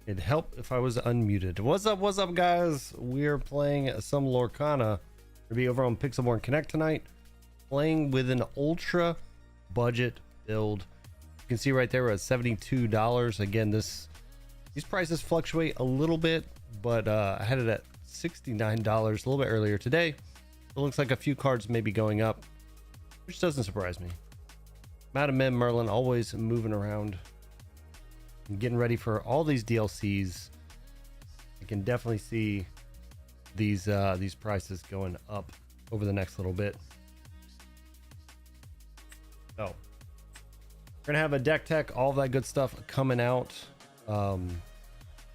It'd help if I was unmuted. What's up, guys? We're playing some Lorcana. We'll be over on Pixelborn Connect tonight, playing with an ultra budget build. You can see right there we're at $72. Again, these prices fluctuate a little bit, but I had it at $69 a little bit earlier today. It looks like a few cards may be going up, which doesn't surprise me. Madam Mim Merlin always moving around. I'm getting ready for all these DLCs. I can definitely see these prices going up over the next little bit. So we're gonna have a deck tech, all that good stuff coming out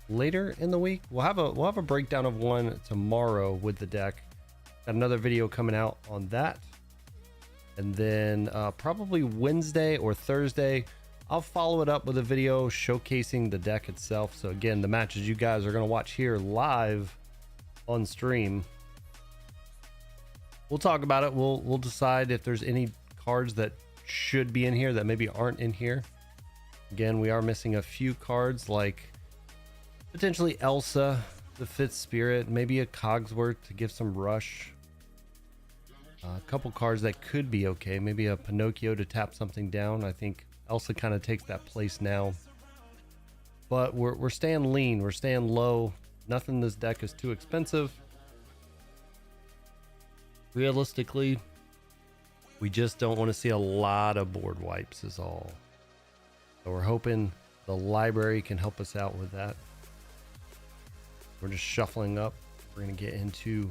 later in the week. We'll have a breakdown of one tomorrow with the deck. Got another video coming out on that, and then probably Wednesday or Thursday I'll follow it up with a video showcasing the deck itself. So again, the matches you guys are going to watch here live on stream, we'll talk about it. We'll decide if there's any cards that should be in here that maybe aren't in here. Again, we are missing a few cards, like potentially Elsa, the Fifth Spirit, maybe a Cogsworth to give some rush. A couple cards that could be okay, maybe a Pinocchio to tap something down. I think Elsa kind of takes that place now, but we're staying lean, we're staying low. Nothing in this deck is too expensive. Realistically, we just don't want to see a lot of board wipes is all. So we're hoping the library can help us out with that. We're just shuffling up. We're going to get into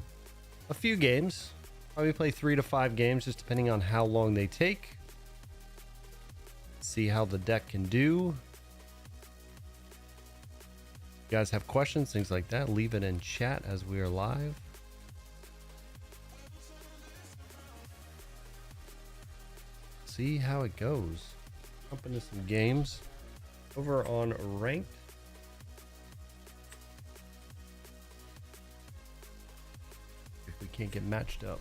a few games. Probably play 3 to 5 games, just depending on how long they take. See how the deck can do. If you guys have questions, things like that, leave it in chat as we are live. See how it goes. Jump into some games over on ranked. If we can't get matched up.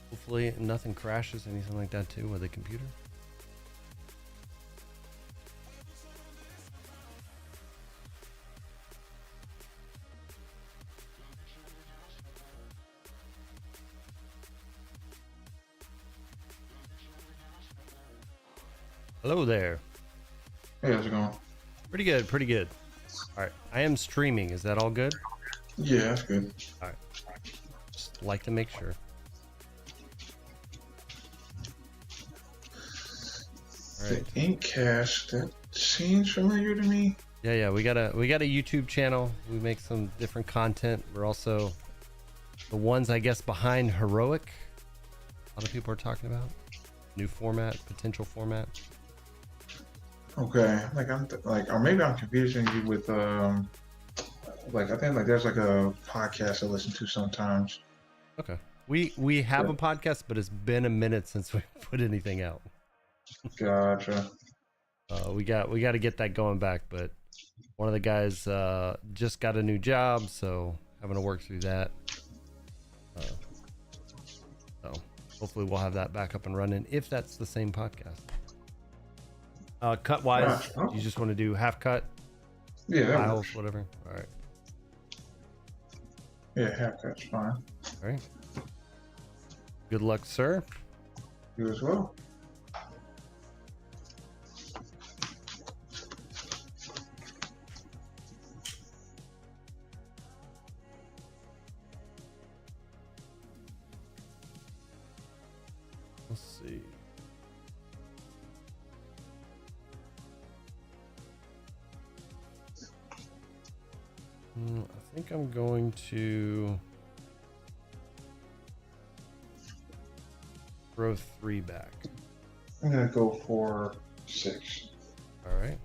Hopefully nothing crashes, anything like that too with the computer. Hello there. Hey, how's it going? Pretty good, pretty good. All right, I am streaming. Is that all good? Yeah, that's good. All right. Just like to make sure. The ink cast, that seems familiar to me. Yeah, we got a YouTube channel. We make some different content. We're also the ones, I guess, behind Heroic. A lot of people are talking about new format, potential format. Okay, or maybe I'm confusing you with I think like there's like a podcast I listen to sometimes. Okay, we have a podcast, but it's been a minute since we put anything out. Gotcha. We got to get that going back, but one of the guys just got a new job, so having to work through that. So hopefully we'll have that back up and running if that's the same podcast. Cut wise, you just want to do half cut? Yeah, files, whatever. All right. Yeah, half cut's fine. All right. Good luck, sir. You as well. Let's see. I think I'm going to throw 3 back. I'm gonna go for 6. All right.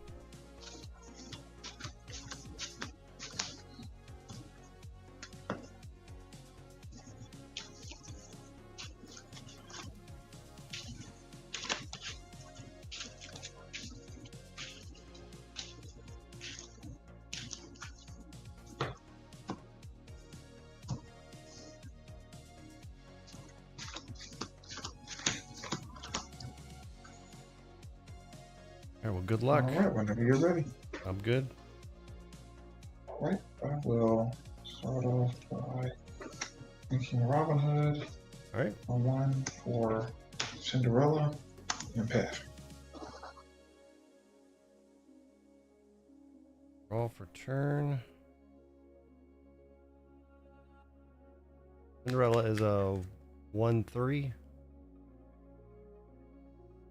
good All luck. right, whenever you're ready. I'm good. All right, I will start off by thinking Robin Hood. All right. A 1 for Cinderella and pass. Draw for turn. Cinderella is a 1/3.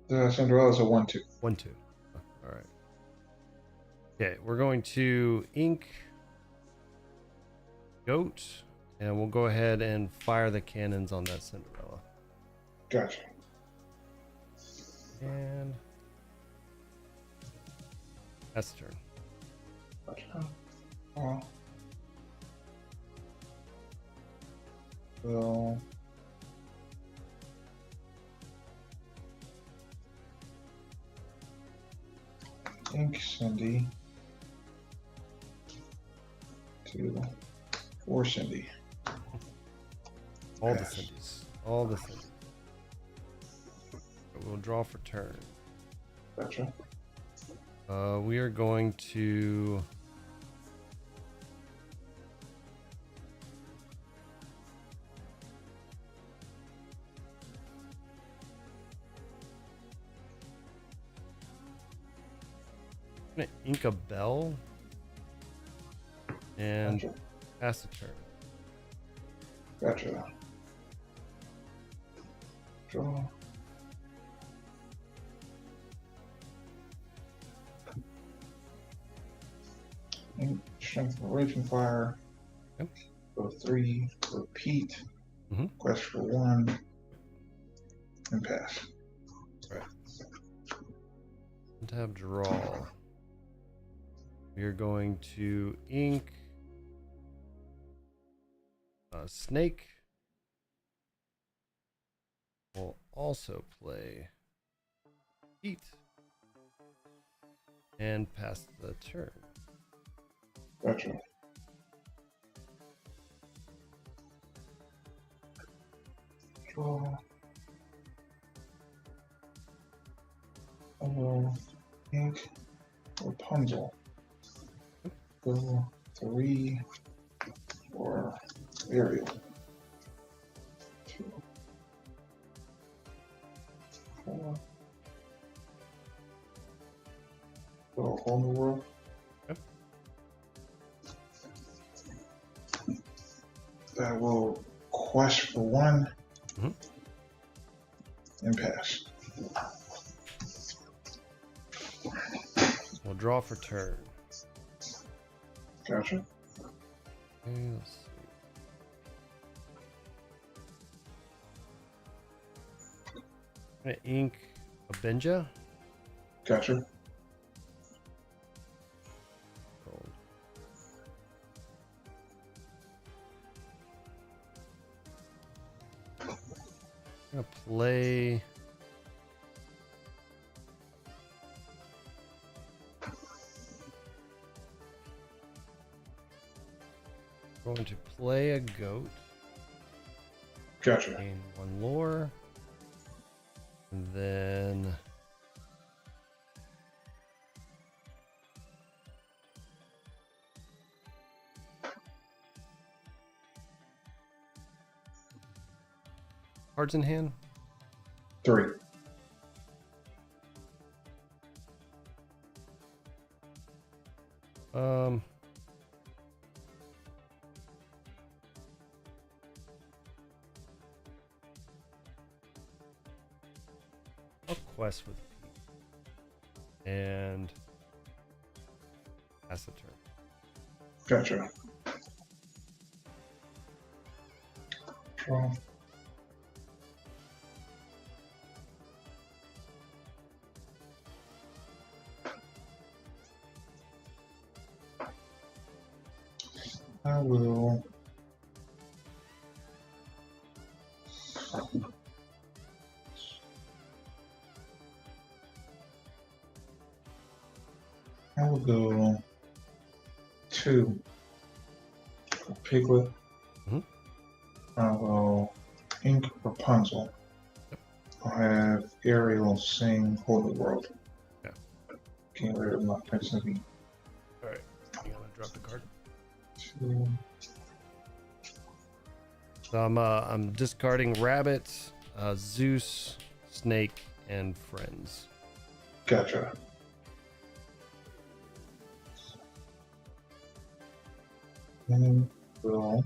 Cinderella's a 1/2. 1/2. All right. Okay, we're going to ink goat, and we'll go ahead and fire the cannons on that Cinderella. Gotcha. And that's the turn. Gotcha. Well, ink Cindy to for Cindy. All Pass. the Cindy's. All the Cindy's. We'll draw for turn. Gotcha. We are going to ink a bell and Gotcha. pass the turn. Gotcha. Draw. Strength for Raging Fire. Yep. Go 3, repeat. Mhm. Quest for 1. And pass. Right. Tab draw. We are going to ink a snake. We'll also play heat and pass the turn. Gotcha. Draw. I will ink Rapunzel. Go 3 for Ariel. 2, 4. Go a whole new world. Yep. That will quest for 1 Mhm. and pass. We'll draw for turn. Gotcha. Okay, let's see. I'm gonna ink a Benja. Gotcha. Gold. I'm gonna play going to play a goat. Gotcha. Gain 1 lore. And then cards in hand. 3. I'll quest with Pete. And pass the turn. Gotcha. Draw. I will go 2 for Piglet. Mhm. I'll go ink Rapunzel. I'll have Ariel sing Holy World. Yeah. Getting rid of my Crimson Beat. Alright, hang on, I dropped a card. 2. So I'm discarding Rabbit, Zeus, Snake, and Friends. Gotcha. And we'll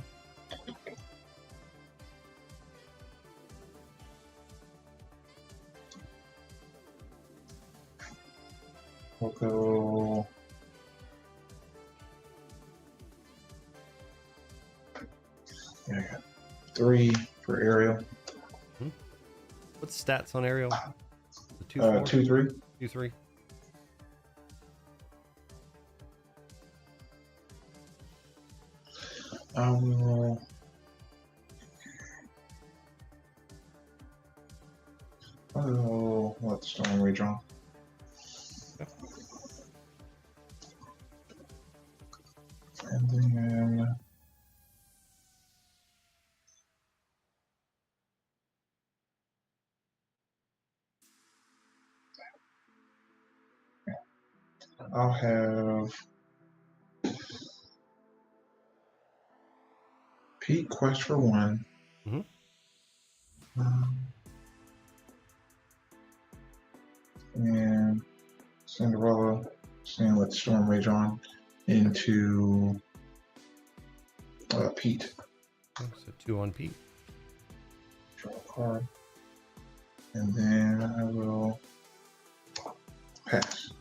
go. Yeah, I got 3 for Ariel. What's stats on Ariel? The 2, 3. 2, 3. I will. Oh, let Storm redraw. And then I'll have Pete Quest for 1. Mhm. And Cinderella, saying let Storm Rage on into Pete. Okay, so 2 on Pete. Draw a card. And then I will pass.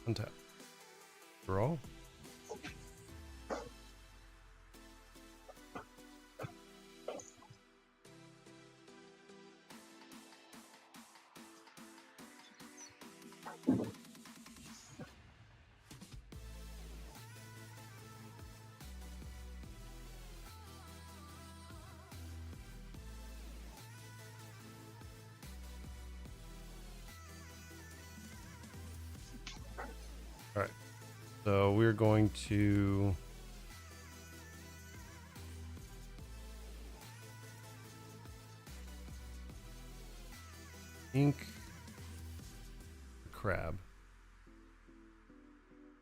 Untap. Draw. All right. So we're going to ink the crab.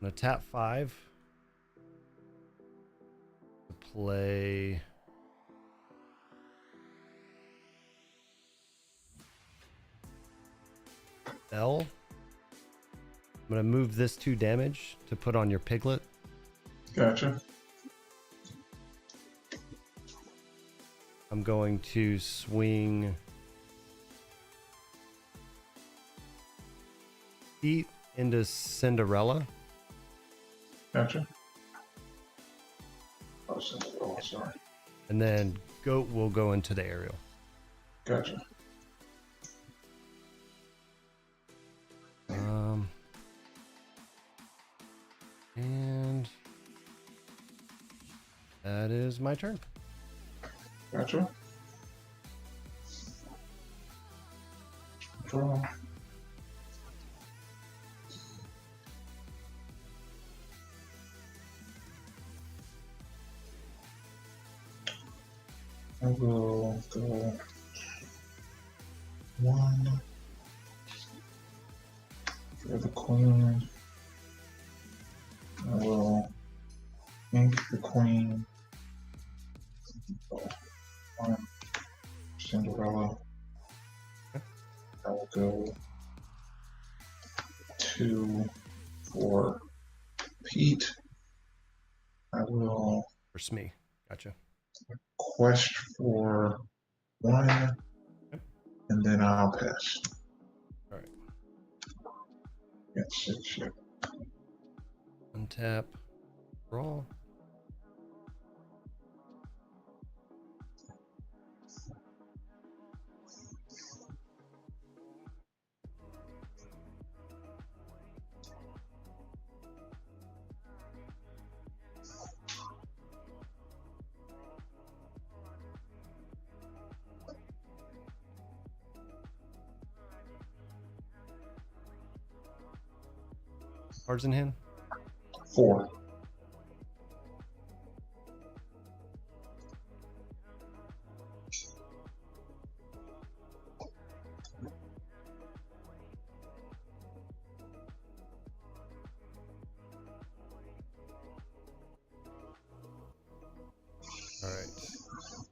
I'm gonna tap 5 to play L. I'm gonna move this 2 damage to put on your Piglet. Gotcha. I'm going to swing Pete into Cinderella. Gotcha. Oh, Cinderella, sorry. And then Goat will go into the aerial. Gotcha. And that is my turn. Gotcha. Draw. I will go 1 for the queen. I will ink the queen. 1 Cinderella. I will go 2 for Pete. I will For Smee. Gotcha. quest for 1, Yep. and then I'll pass. All right. Got 6, yeah. Untap. Draw. Cards in hand. 4.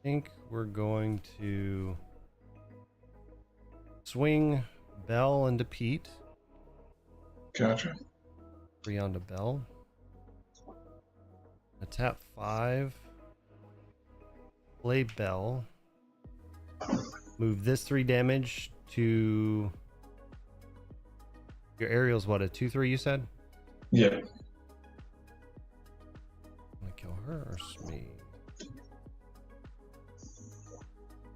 think we're going to swing Bell into Pete. Gotcha. 3 onto Bell. A tap 5. Play Bell. Move this 3 damage to your Ariel's what, a 2/3 you said? Yeah. I'm gonna kill her or Smee?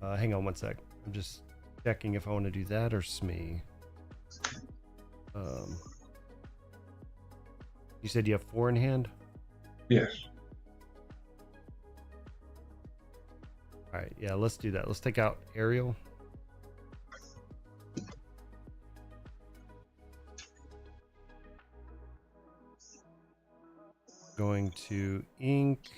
Hang on one sec. I'm just checking if I want to do that or Smee. You said you have 4 in hand? Yes. Alright, yeah, let's do that. Let's take out Ariel. Going to ink.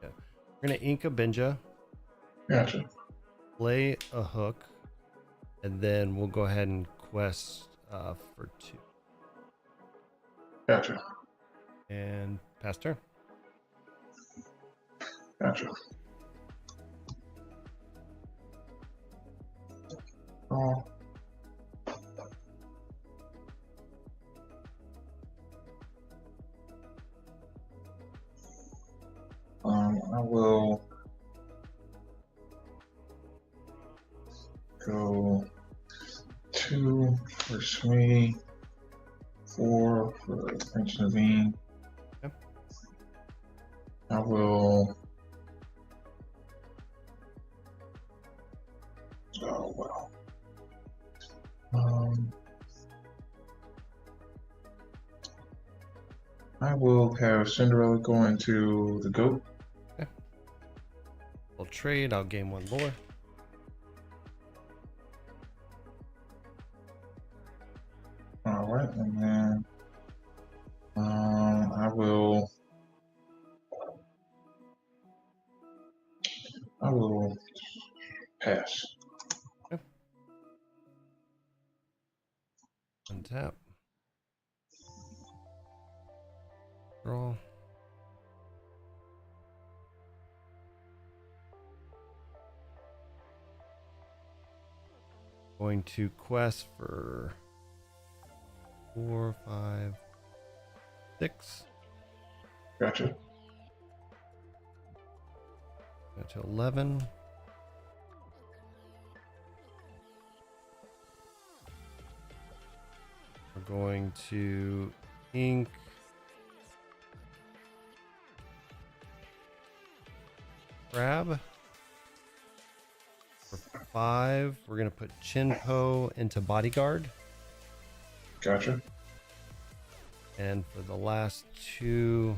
Yeah. We're gonna ink a Benja, Gotcha. play a hook, and then we'll go ahead and quest for 2. Gotcha. And pass turn. Gotcha. Oh. I will go 2 for Smee, 4 for Prince Naveen. Yep. I will. Oh well. I will have Cinderella go into the goat. Okay. We'll trade. I'll gain 1 lore. All right, and then I will pass. Okay. Untap. Draw. Going to quest for 4, 5, 6. Gotcha. Go to 11. We're going to ink Crab. For 5, we're going to put Chinpo into Bodyguard. Gotcha. And for the last 2,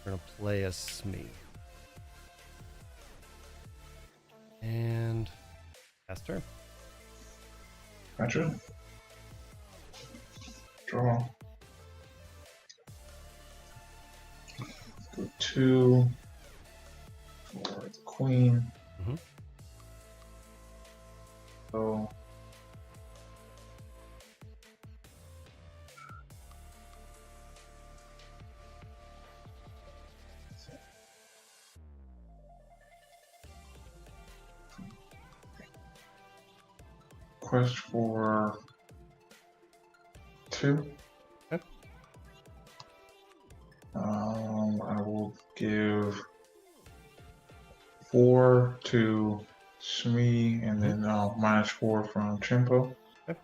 we're going to play a Smee. And pass turn. Gotcha. Draw. Go 2 for the queen. Mm-hmm. So quest for 2. Okay. I will give 4 to Smee and then -4 from Chimpo. Okay.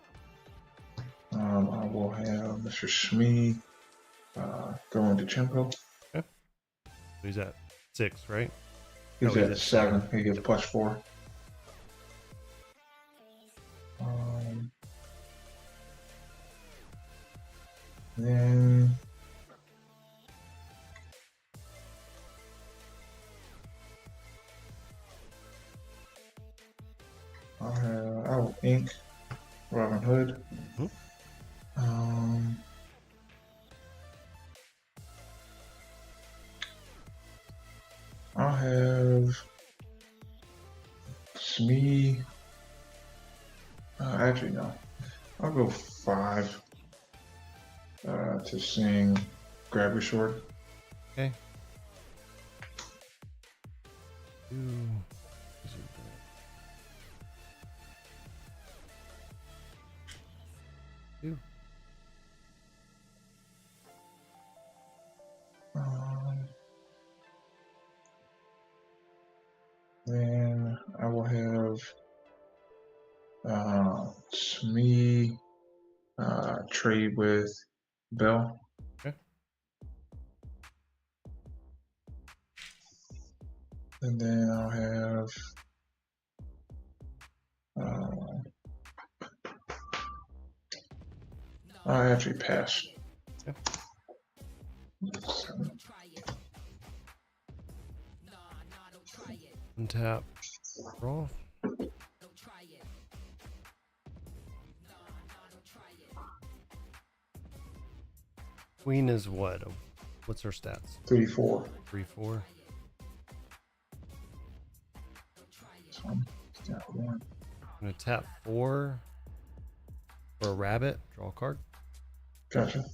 I will have Mr. Smee go into Chimpo. Okay. He's at 6, right? He's No, at 7. He gets +4. Then I will ink Robin Hood. Mm-hmm. have Smee. Actually, no. I'll go 5 to sing Grab Your Sword. Okay. Ooh. Ooh. Then I will have Smee trade with Bell. Okay. And then I'll have I actually pass. Okay. Untap. Draw. Queen is what? What's her stats? 3-4. 3-4. One. I'm gonna tap 4 for a rabbit. Draw a card. Gotcha.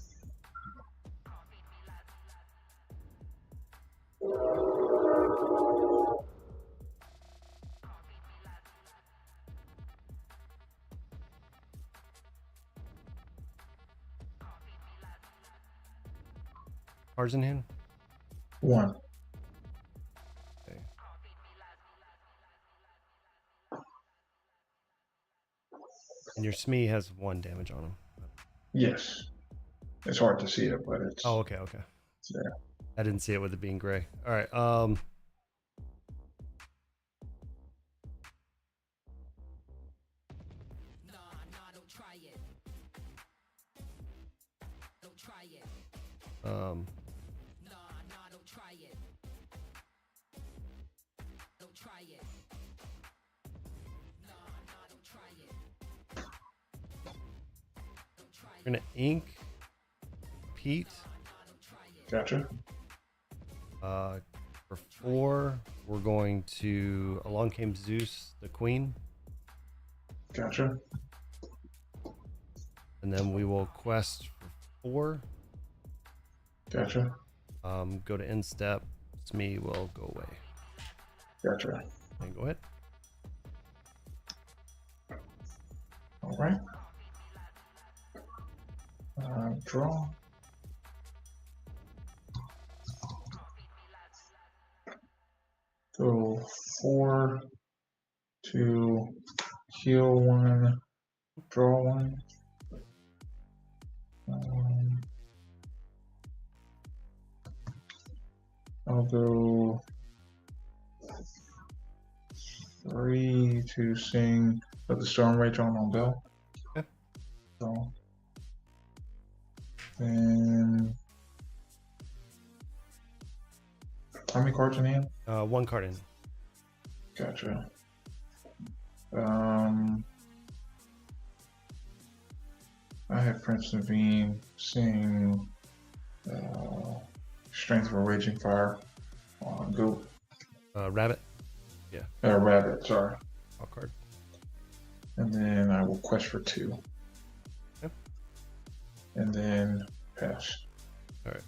Cards in hand. 1. Okay. And your Smee has 1 damage on him. Yes. It's hard to see it, but it's. Oh, okay, okay. Yeah. I didn't see it with it being gray. All right. We're gonna ink Pete. Gotcha. For 4, we're going to Along Came Zeus, the Queen, Gotcha. and then we will quest for 4. Gotcha. Go to end step. Smee will go away. Gotcha. And go ahead. All right. Draw. Go 4 to heal 1, draw 1. I'll go 3 to sing Let the Storm Rage on Bell. Okay. So then how many cards in hand? 1 card in. Gotcha. I have Prince Naveen sing Strength of a Raging Fire on Goat. Rabbit. Yeah. Rabbit, sorry. Draw card. And then I will quest for 2. Okay. And then pass. All right.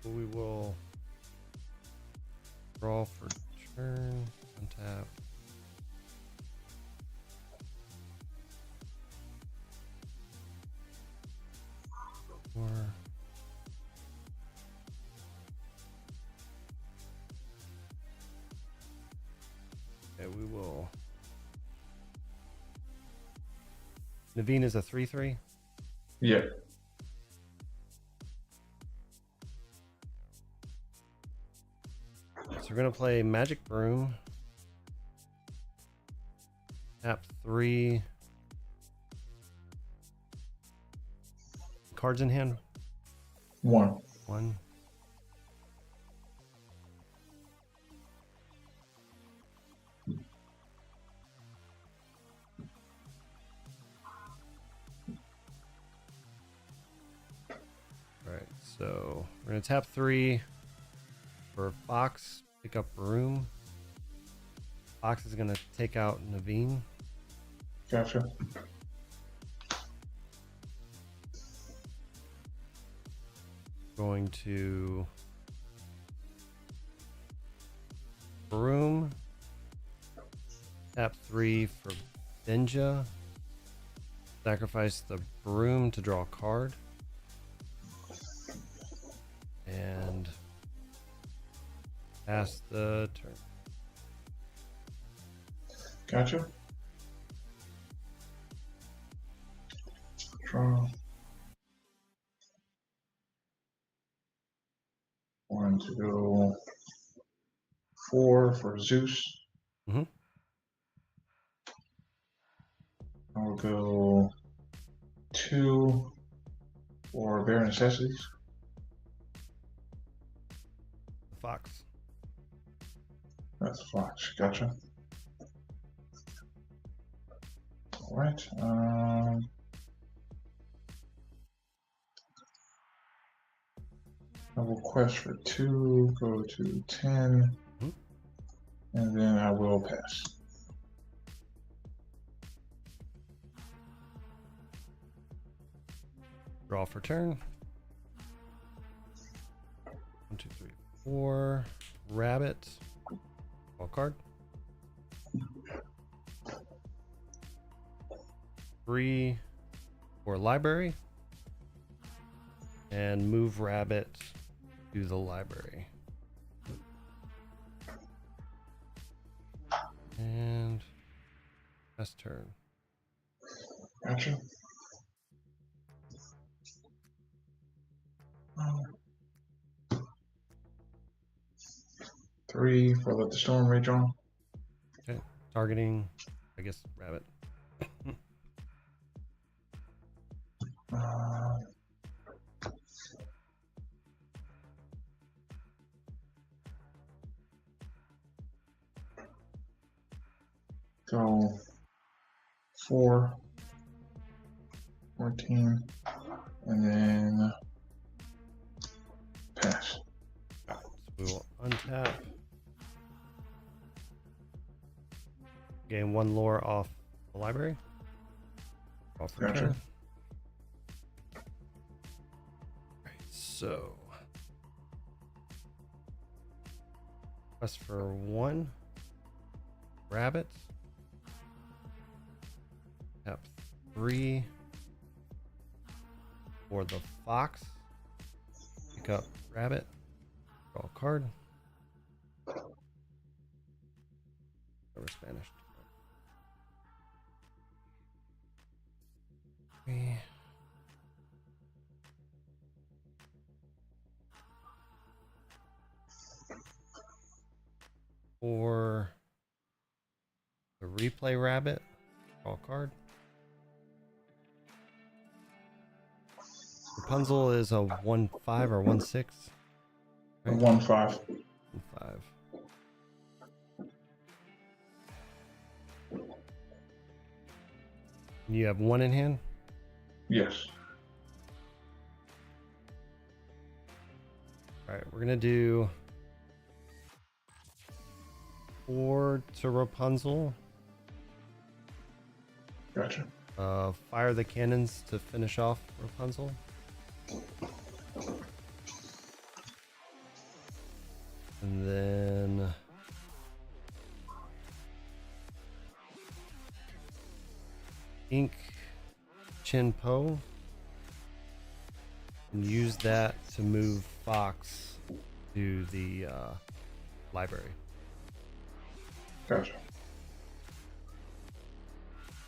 We will draw for turn. Untap. Or okay, we will. Naveen is a 3/3. Yeah. So we're gonna play Magic Broom. Tap 3. Cards in hand. 1. 1. All right. So we're gonna tap 3 for Fox. Pick up Room. Fox is gonna take out Naveen. Gotcha. Going to Room. Tap 3 for Benja. Sacrifice the Broom to draw a card. And pass the turn. Gotcha. Draw. One to go 4 for Zeus. Mm-hmm. I'll go 2 for Bare Necessities. Fox. That's Fox. Gotcha. All right. I will quest for 2, go to 10, and then I will pass. Draw for turn. 1, 2, 3, 4. Rabbit. Draw a card. 3 for library. And move rabbit to the library. And last turn. Gotcha. 3 for Let the Storm Rage On. Okay. Targeting, I guess, rabbit. Go 4, 14, and then pass. So we will untap. Gain 1 lore off the library. Draw for Gotcha. turn. Right, so quest for 1 rabbit. Tap 3 for the fox. Pick up rabbit. Draw a card. Over Spanish. 3. For the replay rabbit. Draw a card. Rapunzel is a 1/5 or 1/6. Right? 1/5. 1/5. You have 1 in hand? Yes. Alright, we're gonna do 4 to Rapunzel. Gotcha. Fire the cannons to finish off Rapunzel. And then ink Chin Po and use that to move Fox to the library. Gotcha.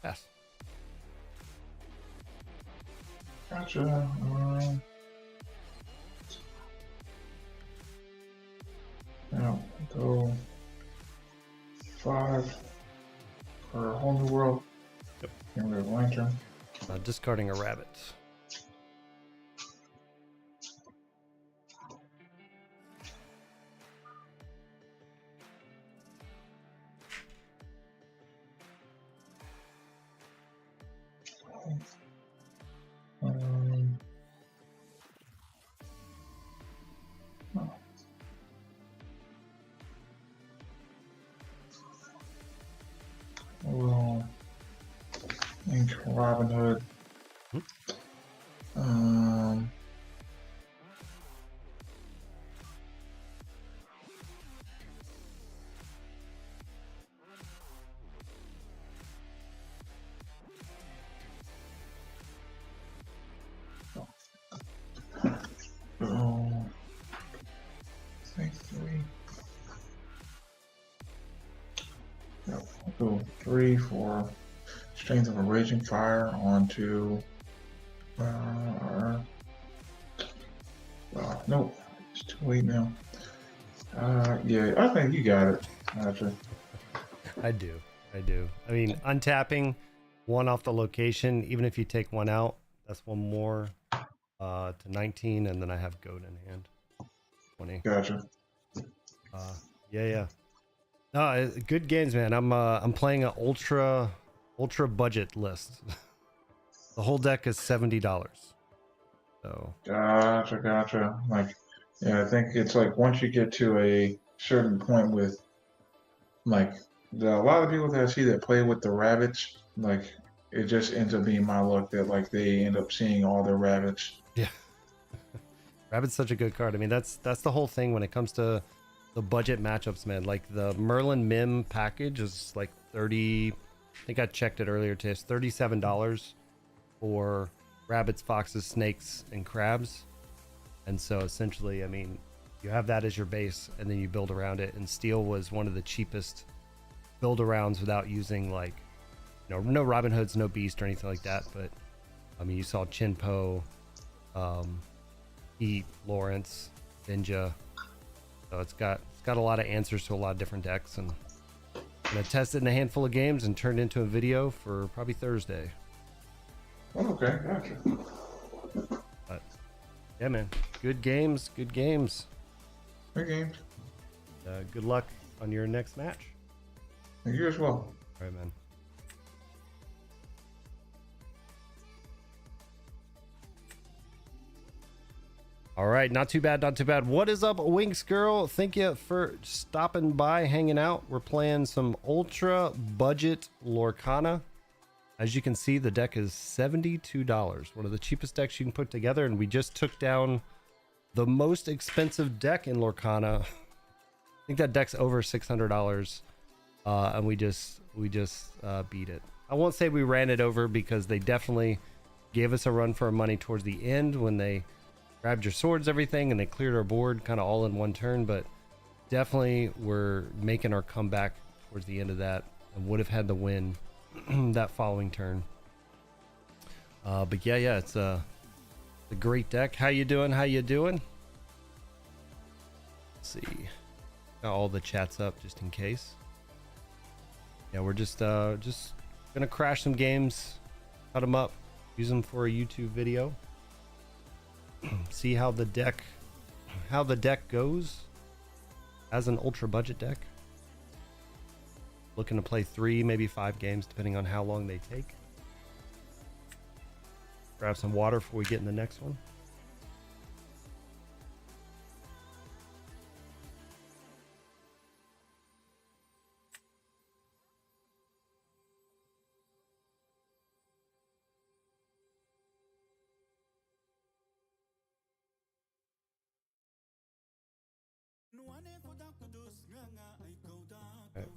Pass. Gotcha. Now go 5 for a whole new world. Yep. Get rid of lantern. Discarding a rabbit. think Robin Hood. Um, oh, I think 3. No, I'll go 3 for Strength of a Raging Fire onto. Nope, it's too late now. Yeah, I think you got it. Gotcha. I do. I mean, untapping one off the location, even if you take one out, that's one more to 19, and then I have goat in hand. 20. Gotcha. Yeah. No, good games, man. I'm playing an ultra budget list. The whole deck is $70. So Gotcha. Like, yeah, I think it's like once you get to a certain point with like a lot of people that I see that play with the rabbits, like it just ends up being my luck that like they end up seeing all their rabbits. yeah. Rabbit's such a good card. I mean, that's the whole thing when it comes to the budget matchups, man. Like the Merlin Mim package is like 30. I think I checked it earlier today. It's $37 for rabbits, foxes, snakes, and crabs. And so essentially, I mean, you have that as your base, and then you build around it. And steel was one of the cheapest build arounds without using like, no Robin Hoods, no Beast or anything like that. But I mean, you saw Chinpo, Heat, Lawrence, Ninja. So it's got a lot of answers to a lot of different decks, and I'm gonna test it in a handful of games and turn it into a video for probably Thursday. Oh, okay, gotcha. But yeah, man, good games. Good games. Good luck on your next match. And you as well. All right, man. All right, not too bad. What is up, Winks Girl? Thank you for stopping by, hanging out. We're playing some ultra budget Lorcana. As you can see, the deck is $72. One of the cheapest decks you can put together, and we just took down the most expensive deck in Lorcana. I think that deck's over $600, and we just beat it. I won't say we ran it over because they definitely gave us a run for our money towards the end when they grabbed your swords, everything, and they cleared our board kind of all in one turn. But definitely we're making our comeback towards the end of that, and would have had the win that following turn. But yeah, it's a great deck. How you doing? Let's see, got all the chats up just in case. Yeah, we're just gonna crash some games, cut them up, use them for a YouTube video. See how the deck goes as an ultra budget deck. Looking to play 3, maybe 5 games depending on how long they take. Grab some water before we get in the next one. Okay.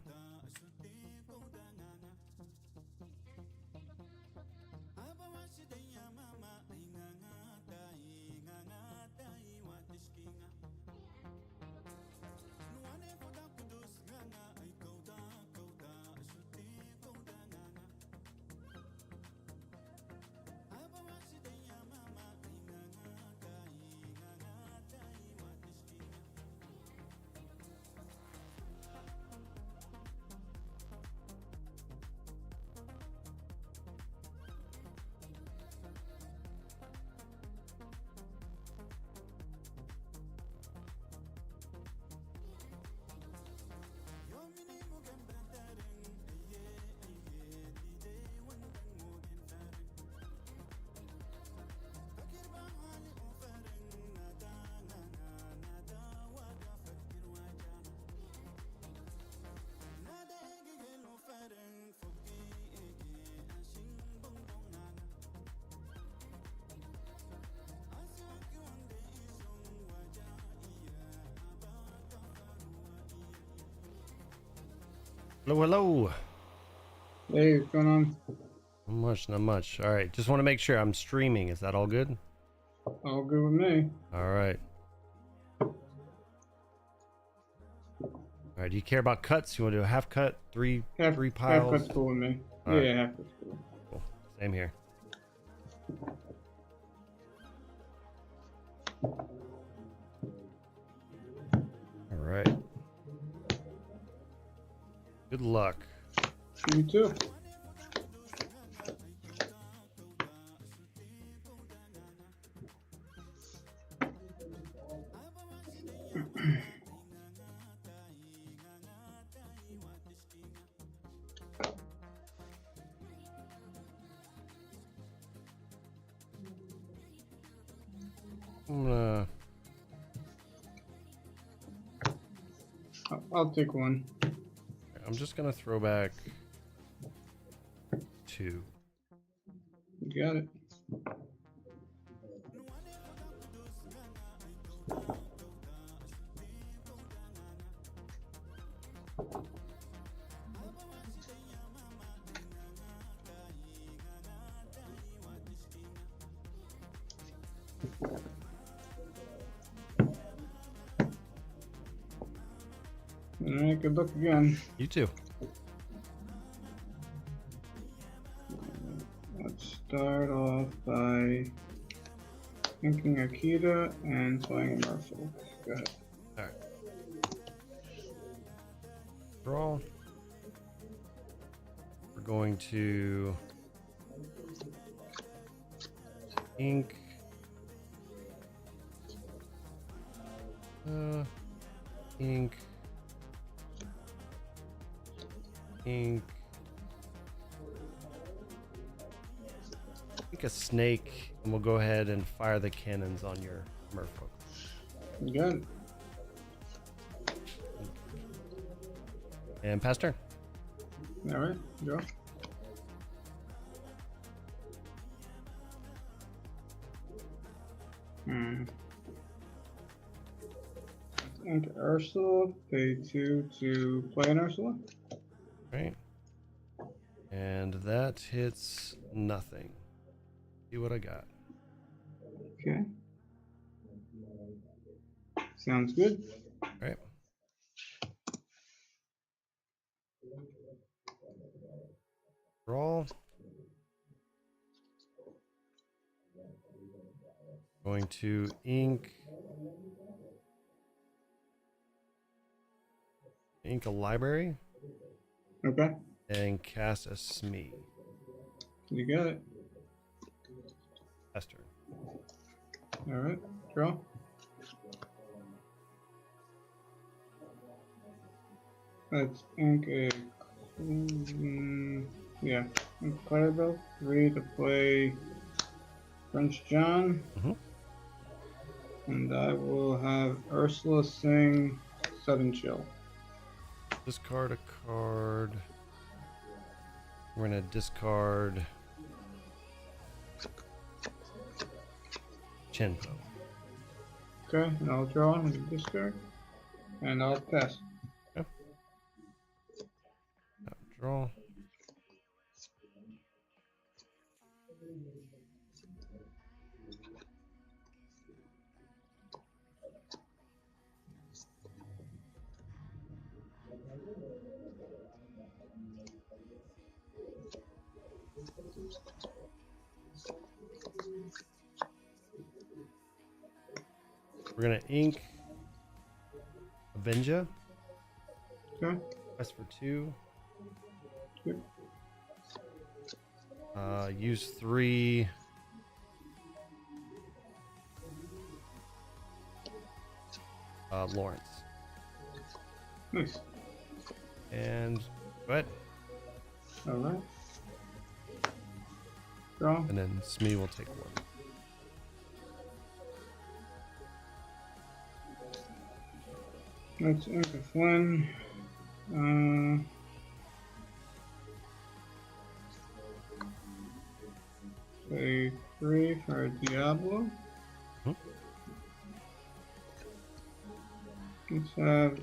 Hello, hello. Hey, what's going on? Not much, not much. All right, just want to make sure I'm streaming. Is that all good? All good with me. All right. All right. Do you care about cuts? You want to do a half cut, three Half piles? cut's cool with me. All Yeah, right. half cut's cool. Cool. Same here. All right. Good luck. You too. I'm gonna. I'll take one. I'm just gonna throw back 2. You got it. Alright, good luck again. You too. Let's start off by thinking Akita and playing a Merfolk. Go ahead. All right. Draw. We're going to ink. Ink. Ink. Ink a snake, and we'll go ahead and fire the cannons on your merfolk. You got it. And pass turn. Alright, go. Enter Ursula, pay 2 to play an Ursula. Right. And that hits nothing. See what I got. Okay. Sounds good. All right. Draw. Going to ink a library Okay, and cast a Smee. you got it. Pass turn. Alright, draw. Let's ink a yeah, ink Clarabelle. 3 to play French John. And I will have Ursula sing Sudden Chill. Discard a card. We're gonna discard Chinpo. Okay, and I'll draw and discard. And I'll pass. Okay. Draw. We're gonna ink Avenger. Okay. Quest for 2. Good. Use 3. Lawrence. Nice. And go ahead. Alright. Draw. And then Smee will take 1. Let's ink a Flynn. Say 3 for Diablo. Let's have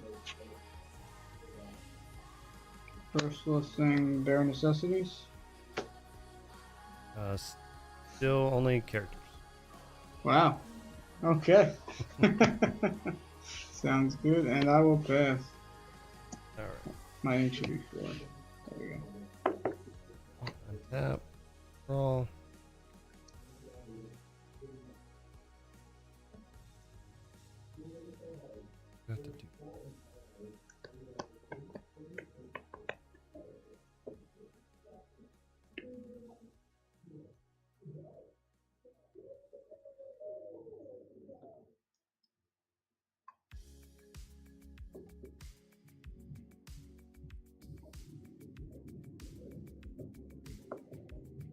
First listing bare necessities. Still only characters. Wow. Okay. Sounds good, and I will pass. All right. My ink should be 4. There we go. Untap. Draw. Got to do.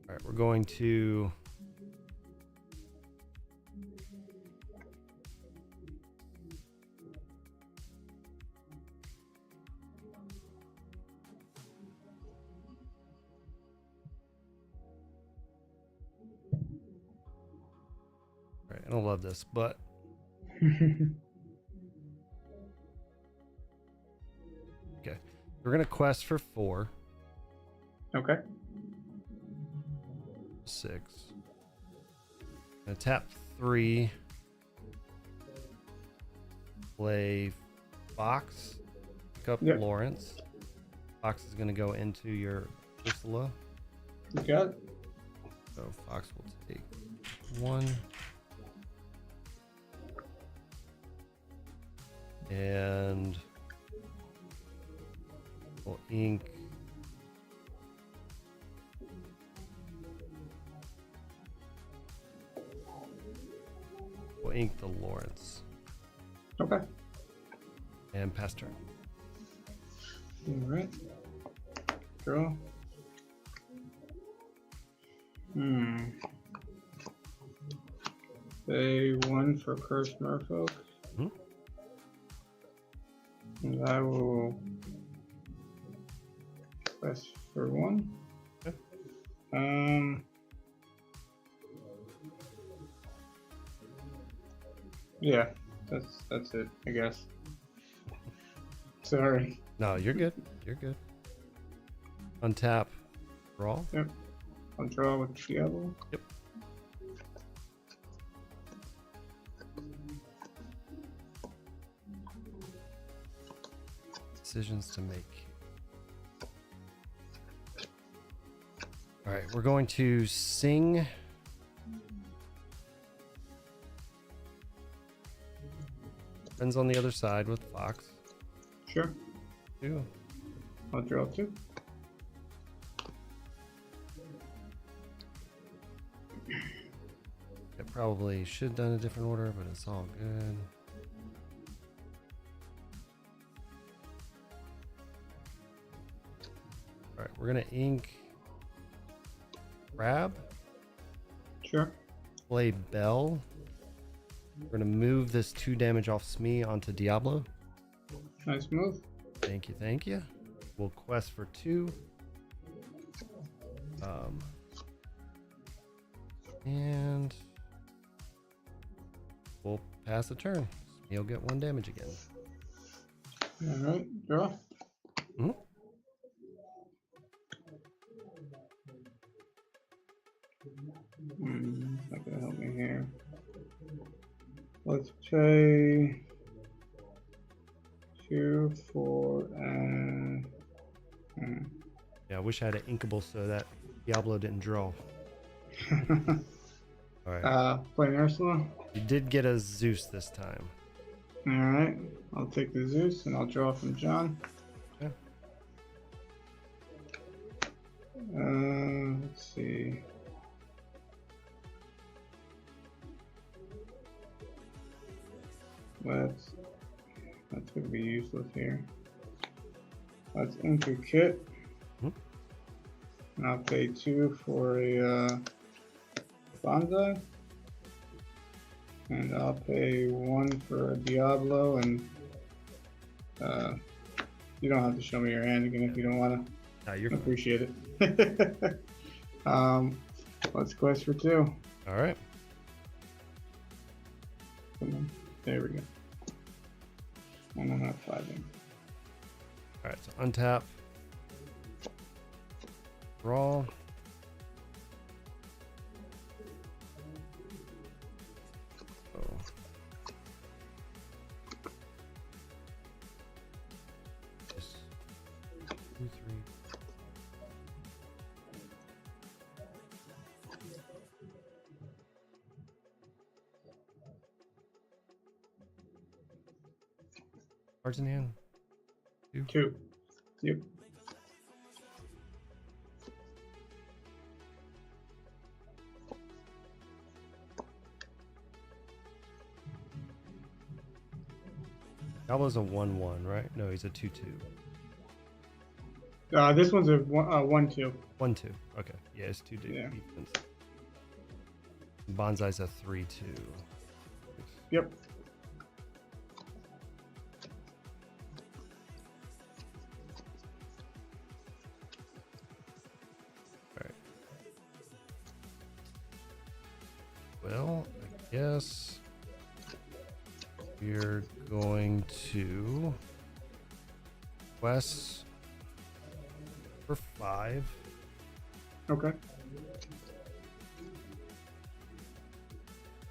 All right, we're going to all right, I don't love this, but okay. We're gonna quest for 4. Okay. 6. Gonna tap 3. Play Fox. Pick up Yep. Lawrence. Fox is gonna go into your Ursula. You got it. So Fox will take 1. And we'll ink. We'll ink the Lawrence. Okay. And pass turn. Alright. Draw. Say 1 for Cursed Merfolk. Hmm? And I will quest for 1. Okay. Yeah, that's it, I guess. Sorry. No, you're good. You're good. Untap. Draw. Yep. I'll draw with Diablo. Yep. Decisions to make. All right, we're going to sing. Friends on the other side with Fox. Sure. 2. I'll draw 2. I probably should have done a different order, but it's all good. All right, we're gonna ink Crab, Sure. play Bell. We're gonna move this 2 damage off Smee onto Diablo. Nice move. Thank you, thank you. We'll quest for 2. And we'll pass the turn. He'll get 1 damage again. Alright, draw. Mhm. It's not gonna help me here. Let's play 2, 4, and Yeah, I wish I had an inkable so that Diablo didn't draw. All right. playing Ursula. You did get a Zeus this time. Alright, I'll take the Zeus and I'll draw from John. Okay. Let's see. That's gonna be useless here. Let's enter kit. Hmm. And I'll pay 2 for a bonsai. And I'll pay 1 for a Diablo, and you don't have to show me your hand again if you don't want to. Ah, you're I fine. appreciate it. Let's quest for 2. All right. Come on. There we go. And I'm not 5 in. All right. So untap. Raw. Oh. Just 2, 3. Cards in hand. 2. 2. Yep. Gallo's a 1/1, right? No, he's a 2/2. This one's a 1/2. 1/2. Okay. Yeah, it's 2 Yeah. defense. Bonsai's a 3/2. Yep. Alright. Well, I guess we're going to quest for 5. Okay.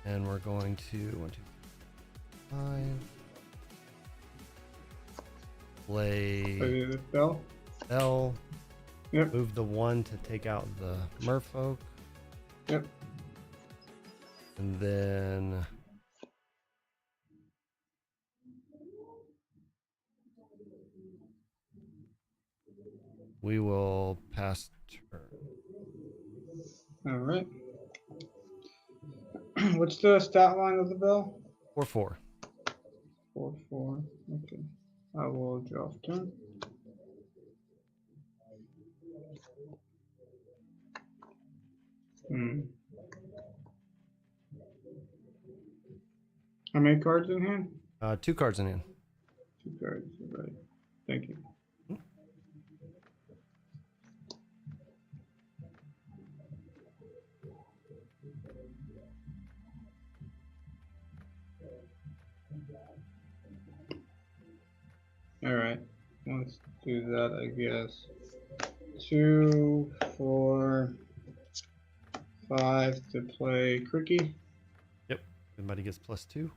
And we're going to 1, 2, 3, 5. Play The bell. L. Yep. Move the 1 to take out the merfolk. Yep. And then we will pass turn. All right. What's the stat line of the bell? 4/4. 4/4. Okay. I will draw turn. How many cards in hand? 2 cards in hand. 2 cards. Right. Thank you. All right. Let's do that, I guess. 2, 4, 5 to play Cricky. Yep. Everybody gets +2.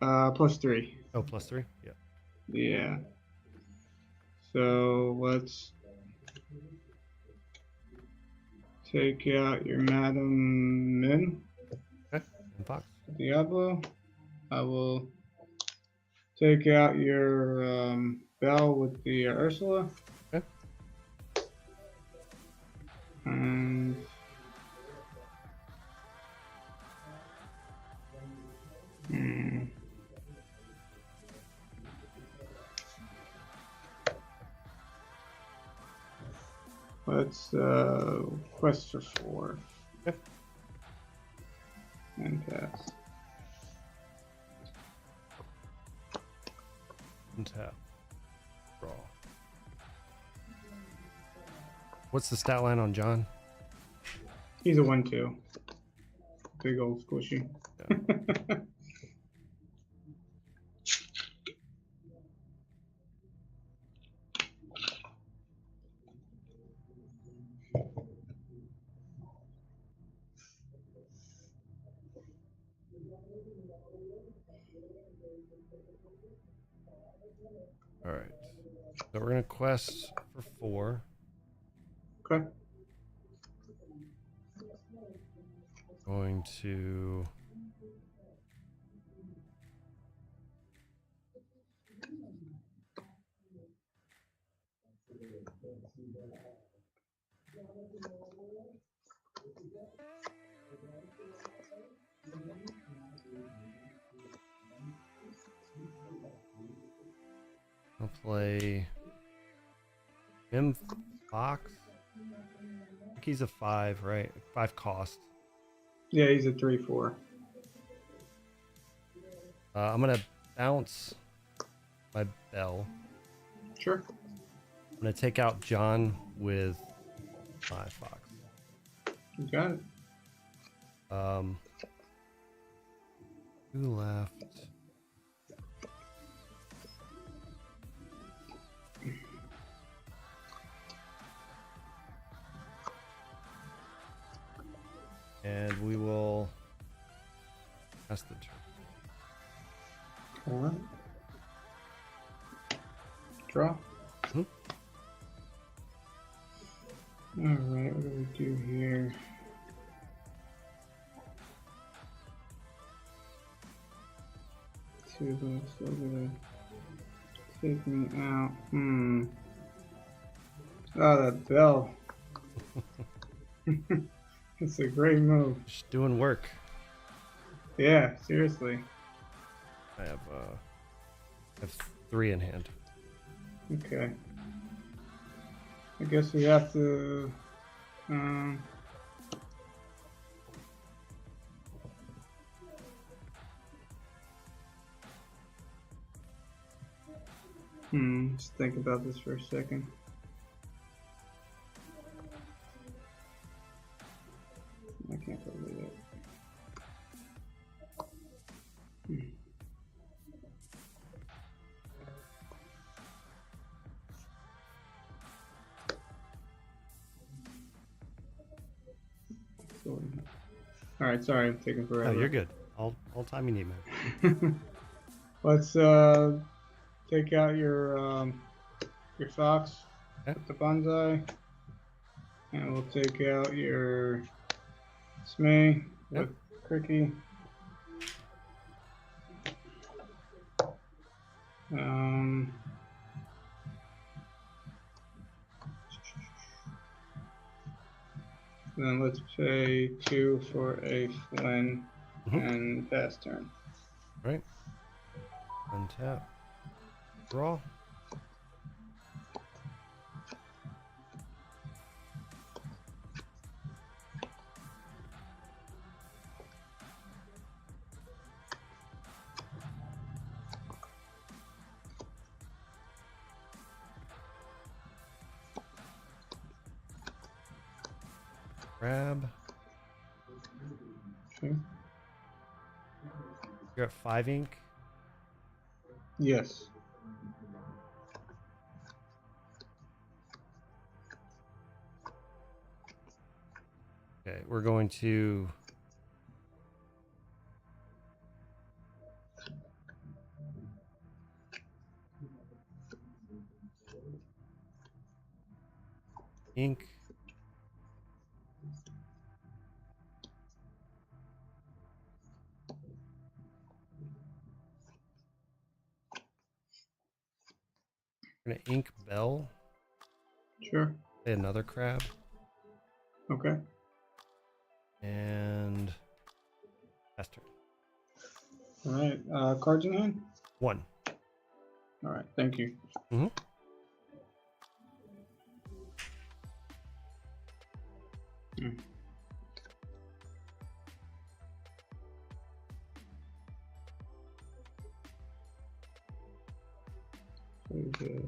+3. Oh, +3. Yeah. Yeah. So let's take out your Madam Min, Okay. And Fox. Diablo. I will take out your Bell with the Ursula. Okay. And let's quest for 4. Okay. And pass. And tap. Draw. What's the stat line on John? He's a 1/2. Big old squishy. Yeah. All right. So we're gonna quest for 4. Okay. Going to I'll play Mim Fox. I think he's a 5, right? 5 cost. Yeah, he's a 3/4. I'm gonna bounce my Bell. Sure. I'm gonna take out John with my Fox. You got it. 2 left. And we will pass the turn. All right. Draw. Mhm. All right, what do we do here? Two of those still gonna take me out. Oh, that bell. It's a great move. Just doing work. Yeah, seriously. I have 3 in hand. Okay. I guess we have to. Just think about this for a second. I can't believe it. All right, sorry, I'm taking forever. Oh, you're good. All time you need, man. Let's take out your fox Okay. with the bonsai, and we'll take out your Smay with Cricky. Then let's pay 2 for a Flynn and pass turn. Right. Untap. Draw. Grab. Okay. You're at 5 ink. Yes. Okay, we're going to ink. We're gonna ink Bell. Sure. Play another crab. Okay. And pass turn. All right. Cards in hand? 1. All right. Thank you. Mm-hmm. Play this.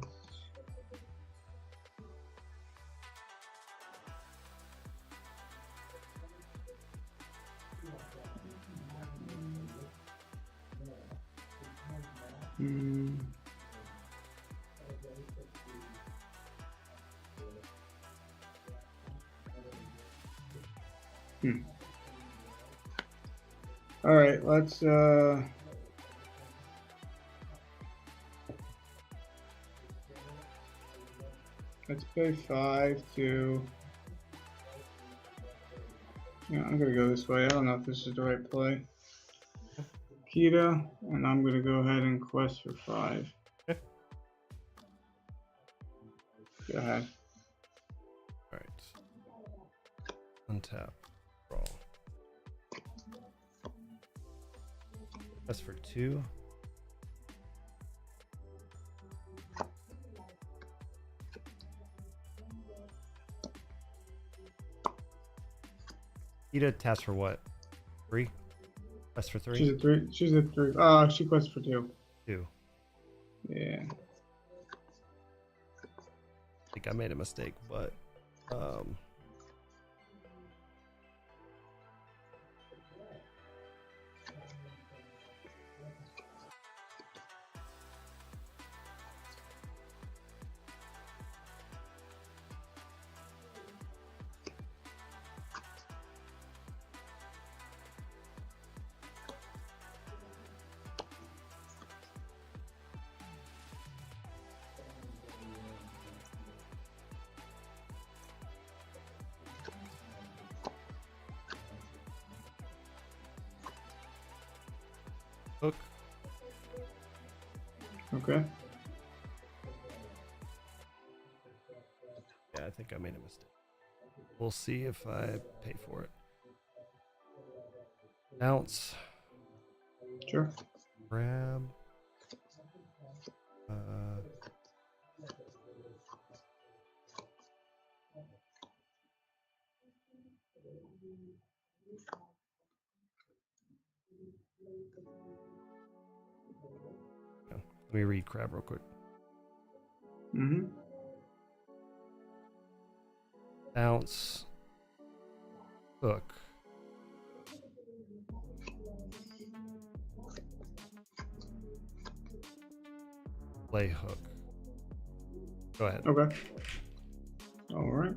All right, let's pay 5 to. Yeah, I'm gonna go this way. I don't know if this is the right play. Kita, and I'm gonna go ahead and quest for 5. Okay. Go ahead. All right. Untap. Draw. That's for 2. Ida task for what? 3? Quest for 3? She's a 3. She's a 3. She quests for 2. 2. Yeah. I think I made a mistake, but Hook. Okay. Yeah, I think I made a mistake. We'll see if I pay for it. Bounce. Sure. Grab. Let me read crab real quick. Mm-hmm. Bounce. Hook. Play hook. Go ahead. Okay. All right.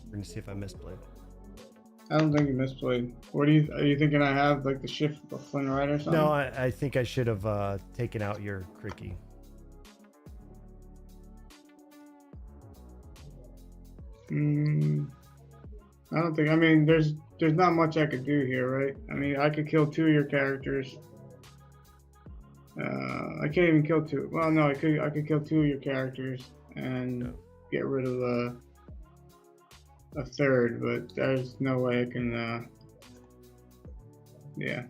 We're gonna see if I misplayed. I don't think you misplayed. What are you thinking I have like the shift of Flynn Rider or something? No, I think I should have taken out your Cricky. I don't think. I mean, there's not much I could do here, right? I mean, I could kill 2 of your characters. I can't even kill 2. Well, no, I could kill 2 of your characters and get rid of a third, but there's no way I can. Yeah.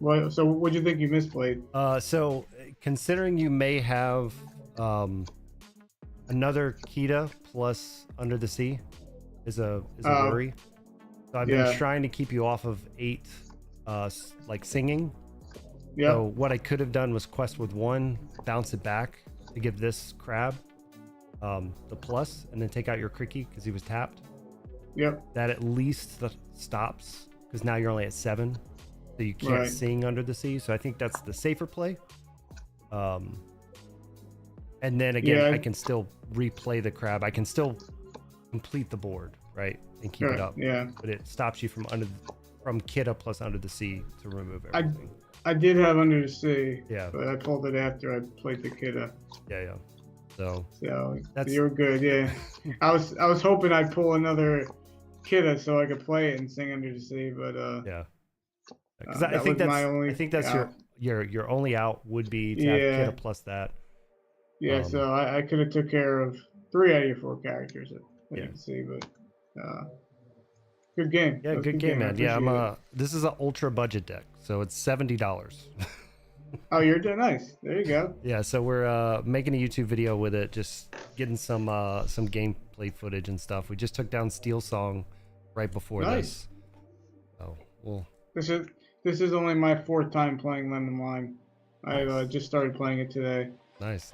Well, so what do you think you misplayed? So considering you may have another Kita plus Under the Sea is a worry. So I've been trying to keep you off of 8 like singing. Yeah. So what I could have done was quest with 1, bounce it back to give this crab the plus, and then take out your Cricky because he was tapped. Yep. That at least stops, because now you're only at 7, so you can't sing Under the Sea. So I think that's the safer play. And then again, I can still replay the crab. I can still complete the board, right, and keep it up. Yeah. But it stops you from Kita plus Under the Sea to remove everything. I did have Under the Sea. Yeah. But I pulled it after I played the Kita. Yeah. So you're good. Yeah. I was hoping I'd pull another Kita so I could play it and sing Under the Sea, but yeah. Because I think that's your only out would be to have Kita plus that. Yeah, so I could have took care of 3 out of your 4 characters that you can see, but good game. Yeah, good game, man. Yeah, this is an ultra budget deck, so it's $70. Oh, you're doing nice. There you go. Yeah, so we're making a YouTube video with it, just getting some gameplay footage and stuff. We just took down Steel Song right before this. So we'll. This is only my 4th time playing Lemon Lime. I just started playing it today. Nice.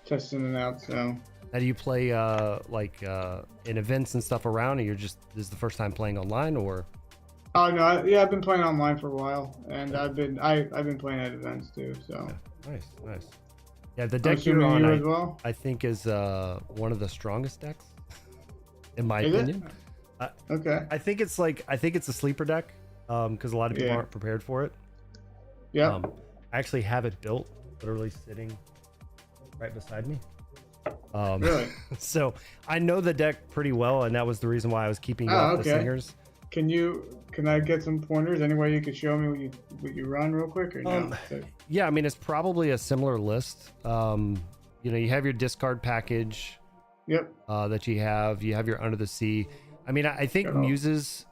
Testing it out. So. How do you play in events and stuff around, or this is the first time playing online, or? Oh no, I've been playing online for a while, and I've been playing at events too. So yeah, nice. Yeah, the deck you're on, I think is one of the strongest decks, in my opinion. Okay. I think it's a sleeper deck, because a lot of people aren't prepared for it. Yeah. I actually have it built, literally sitting right beside me. Really? So I know the deck pretty well, and that was the reason why I was keeping off the singers. Can I get some pointers? Any way you could show me what you run real quick, or no? Yeah, I mean, it's probably a similar list. You have your discard package. Yep. That you have your Under the Sea. I mean, I think Muses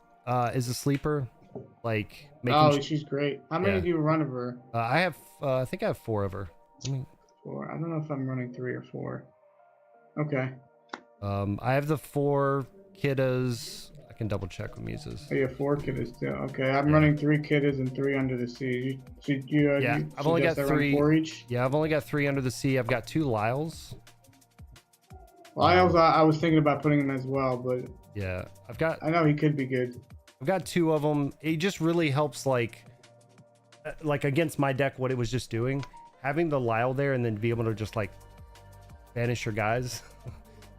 is a sleeper. Like she's great. How many do you run of her? I think I have 4 of her. 4. I don't know if I'm running 3 or 4. Okay. I have the 4 Kitas. I can double check with Muses. Oh, you have 4 Kitas too. Okay, I'm running 3 Kitas and 3 Under the Sea. I've only got 3. 4 each? Yeah, I've only got 3 Under the Sea. I've got 2 Lyles. Lyles, I was thinking about putting him as well, but yeah, I know he could be good. I've got 2 of them. It just really helps, like against my deck, what it was just doing. Having the Lyle there and then be able to just like banish your guys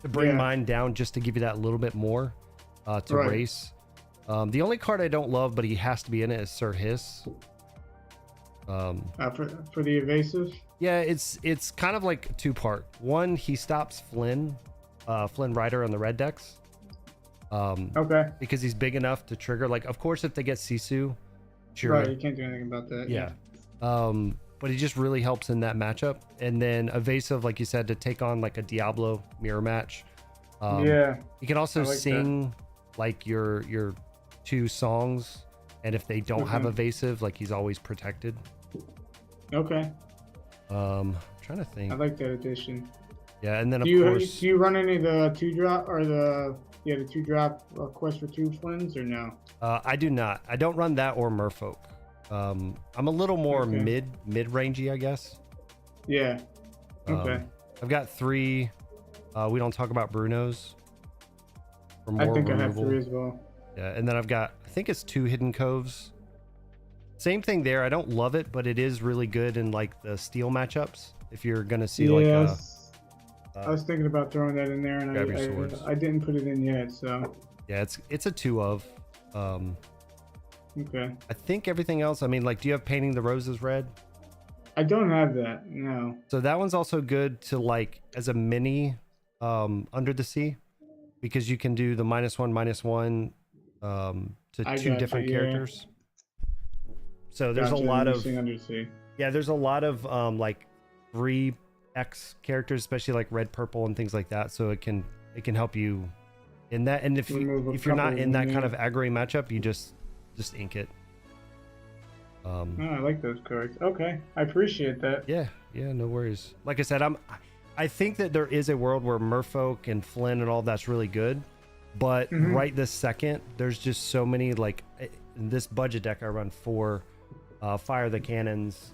to bring mine down, just to give you that little bit more to race. The only card I don't love, but he has to be in it, is Sir Hiss. For the evasive. Yeah, it's kind of like 2-part. 1, he stops Flynn Rider on the red decks. Okay. Because he's big enough to trigger. Like, of course, if they get Sisu, sure. Right, you can't do anything about that. Yeah. But he just really helps in that matchup. And then Evasive, like you said, to take on like a Diablo mirror match. Yeah. You can also I like sing like your 2 songs, and if they don't have Evasive, like he's always protected. Okay. Trying to think. I like that addition. Yeah, and then of Do course, you run any of the 2-drop or the 2-drop quest for 2 twins or no? I do not. I don't run that or Merfolk. I'm a little more mid-rangey, I guess. Yeah. Okay. I've got 3. We don't talk about Brunos. For I more think I have removal. 3 as well. Yeah, and then I've got, I think it's 2 hidden coves. Same thing there. I don't love it, but it is really good in like the steel matchups. If you're gonna see like a, I was thinking about throwing that in there, and grab your swords. I didn't put it in yet. So yeah, it's a 2 of. Okay. I think everything else. I mean, like, do you have Painting the Roses red? I don't have that. No. So that one's also good to like as a mini Under the Sea, because you can do the -1/-1 to 2 different characters. So there's a lot of there's a lot of like 3x characters, especially like red, purple, and things like that. So it can help you in that. And if you're not in that kind of aggro matchup, you just ink it. Oh, I like those cards. Okay, I appreciate that. Yeah, no worries. Like I said, I think that there is a world where Merfolk and Flynn and all that's really good, but right this second, there's just so many, like in this budget deck I run 4 Fire the Cannons,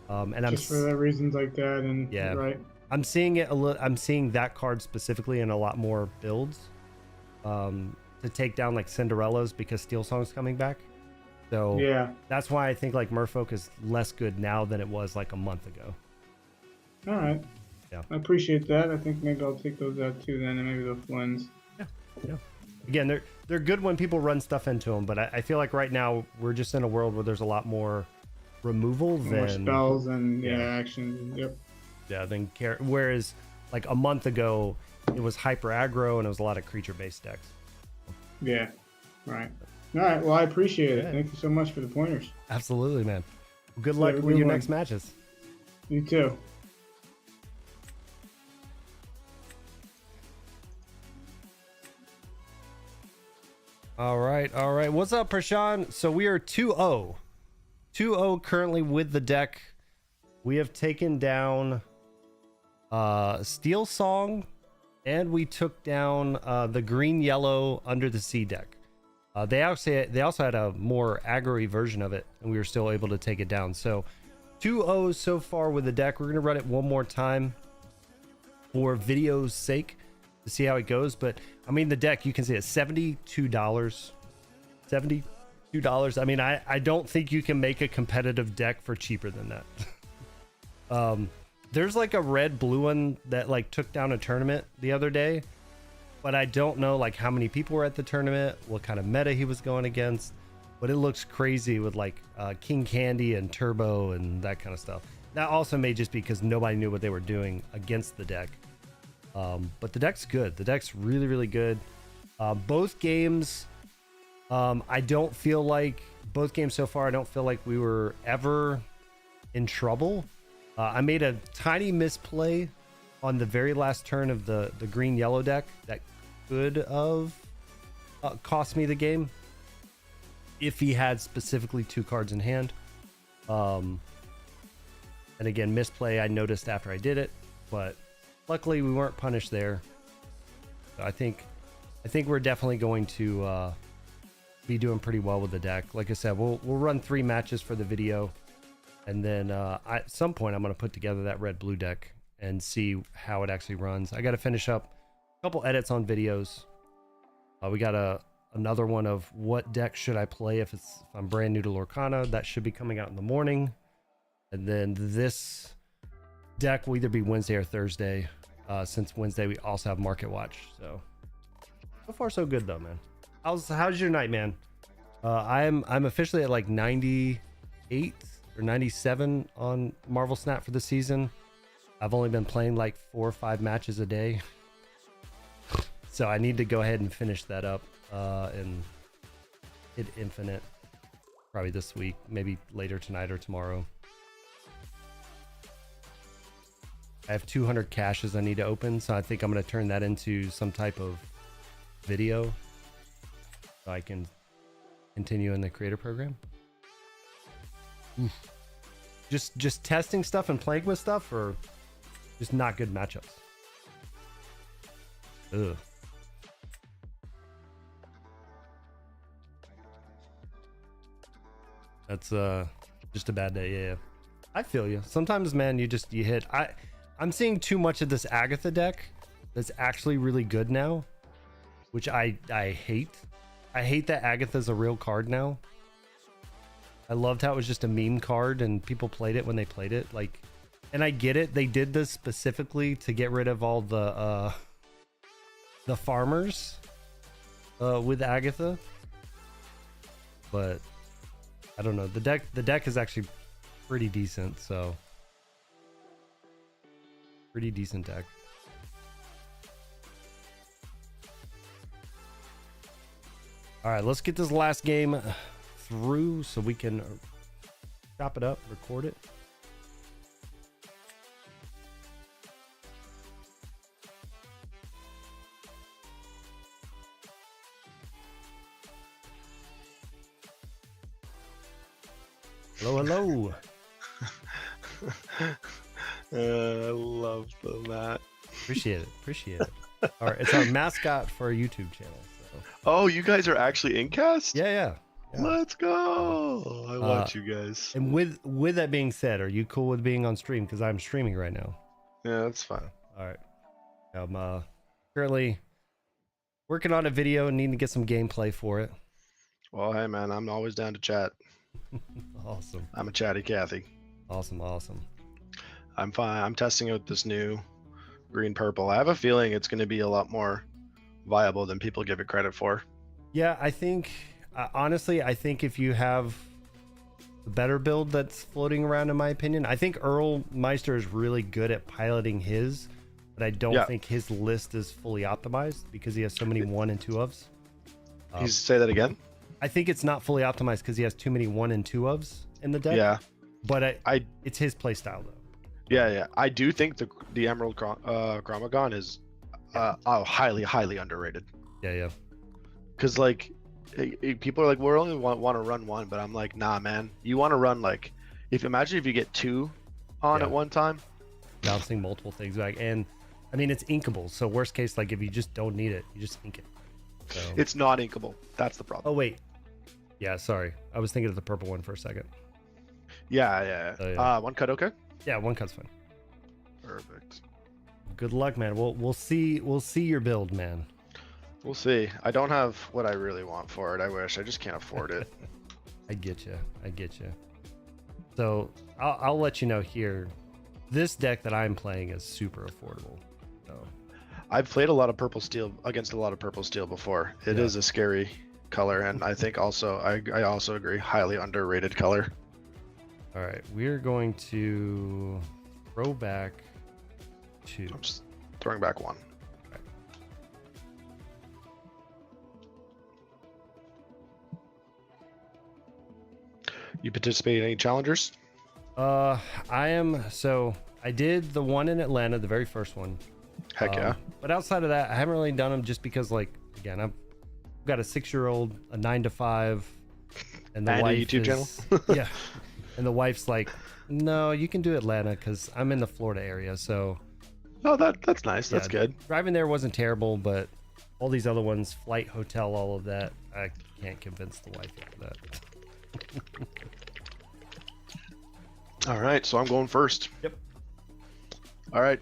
and I'm just for the reasons like that, and right. I'm seeing it I'm seeing that card specifically in a lot more builds, to take down like Cinderella's, because Steel Song's coming back. So yeah, that's why I think like Merfolk is less good now than it was like a month ago. All right. Yeah. I appreciate that. I think maybe I'll take those out too then, and maybe the Flins. Yeah. Again, they're good when people run stuff into them, but I feel like right now we're just in a world where there's a lot more removal more than spells and actions. Yep. Yeah. Whereas like a month ago it was hyper aggro and it was a lot of creature based decks. Yeah. Right. All right. Well, I appreciate it. Thank you so much for the pointers. Absolutely, man. Good luck with your next matches. You too. All right. What's up, Prashan? So we are 2-0. 2-0 currently with the deck. We have taken down Steel Song, and we took down the green yellow Under the Sea deck. They also had a more aggro version of it, and we were still able to take it down. So 2-0 so far with the deck. We're gonna run it one more time for video's sake to see how it goes. But I mean, the deck, you can see it's $72. $72. I mean, I don't think you can make a competitive deck for cheaper than that. There's like a red blue one that like took down a tournament the other day, but I don't know like how many people were at the tournament, what kind of meta he was going against, but it looks crazy with like King Candy and Turbo and that kind of stuff. That also may just be because nobody knew what they were doing against the deck. But the deck's good. The deck's really, really good. Both games, I don't feel like both games so far, I don't feel like we were ever in trouble. I made a tiny misplay on the very last turn of the green yellow deck that could have cost me the game if he had specifically 2 cards in hand. And again, misplay I noticed after I did it, but luckily we weren't punished there. So I think we're definitely going to be doing pretty well with the deck. Like I said, we'll run 3 matches for the video, and then at some point I'm going to put together that red blue deck and see how it actually runs. I got to finish up a couple edits on videos. We got another one of what deck should I play if I'm brand new to Lorcana. That should be coming out in the morning. And then this deck will either be Wednesday or Thursday, since Wednesday we also have Market Watch. So far so good though, man. How's your night, man? I'm officially at like 98 or 97 on Marvel Snap for the season. I've only been playing like 4 or 5 matches a day. So I need to go ahead and finish that up and hit infinite probably this week, maybe later tonight or tomorrow. I have 200 caches I need to open, so I think I'm going to turn that into some type of video so I can continue in the creator program. Just testing stuff and playing with stuff, or just not good matchups? Ugh. That's just a bad day. Yeah, I feel you. Sometimes, man, you hit. I'm seeing too much of this Agatha deck that's actually really good now, which I hate. I hate that Agatha's a real card now. I loved how it was just a meme card and people played it when they played it. Like, and I get it. They did this specifically to get rid of all the farmers with Agatha. But I don't know. The deck is actually pretty decent, so pretty decent deck. All right, let's get this last game through so we can chop it up, record it. Hello, hello. I love the Matt. Appreciate it. All right, it's our mascot for our YouTube channel. So. Oh, you guys are actually in cast? Yeah. Let's go. I watch you guys. And with that being said, are you cool with being on stream? Because I'm streaming right now. Yeah, that's fine. All right. I'm currently working on a video and need to get some gameplay for it. Well, hey, man, I'm always down to chat. Awesome. I'm a chatty Cathy. Awesome. I'm fine. I'm testing out this new green purple. I have a feeling it's going to be a lot more viable than people give it credit for. Yeah, I think, honestly, if you have a better build that's floating around, in my opinion, I think Earl Meister is really good at piloting his, but I don't think his list is fully optimized because he has so many 1 and 2 ofs. Can you say that again? I think it's not fully optimized because he has too many 1 and 2 ofs in the deck. Yeah. But it's his play style, though. Yeah. I do think the Emerald Chromagon is highly underrated. Yeah. Because, like, people are like, we only want to run 1, but I'm like, nah, man. You want to run, like, imagine if you get 2 on at one time. Bouncing multiple things back. And, I mean, it's inkable. So, worst case, like, if you just don't need it, you just ink it. So. It's not inkable. That's the problem. Oh, wait. Yeah, sorry. I was thinking of the purple one for a second. Yeah. Oh, yeah. 1 cut, okay? Yeah, 1 cut's fine. Perfect. Good luck, man. We'll see your build, man. We'll see. I don't have what I really want for it. I wish. I just can't afford it. I get you. So I'll let you know here. This deck that I'm playing is super affordable. So I've played a lot of purple steel against a lot of purple steel before. It is a scary color, and I think also I also agree, highly underrated color. All right, we're going to throw back 2. I'm just throwing back 1. Okay. You participate in any challengers? I am. So I did the one in Atlanta, the very first one. Heck yeah. But outside of that, I haven't really done them just because, like, again, I've got a 6-year-old, a 9 to 5, and the and wife a YouTube channel. Yeah, and the wife's like, no, you can do Atlanta because I'm in the Florida area. So, oh, that's nice. That's good. Driving there wasn't terrible, but all these other ones, flight, hotel, all of that, I can't convince the wife of that. All right, so I'm going first. Yep. All right.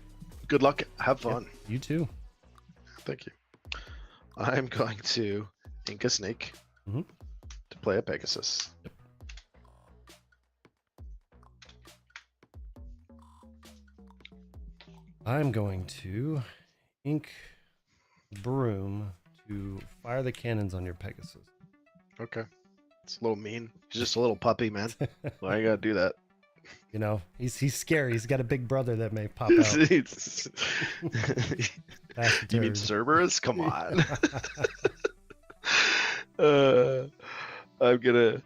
Good luck. Have fun. Yep, you too. Thank you. I'm going to ink a snake to play a Pegasus. Yep. I'm going to ink broom to fire the cannons on your Pegasus. Okay. It's a little mean. He's just a little puppy, man. Why you gotta do that? You know, he's scary. He's got a big brother that may pop out. Pass the You mean turn. Cerberus? Come on. I'm gonna.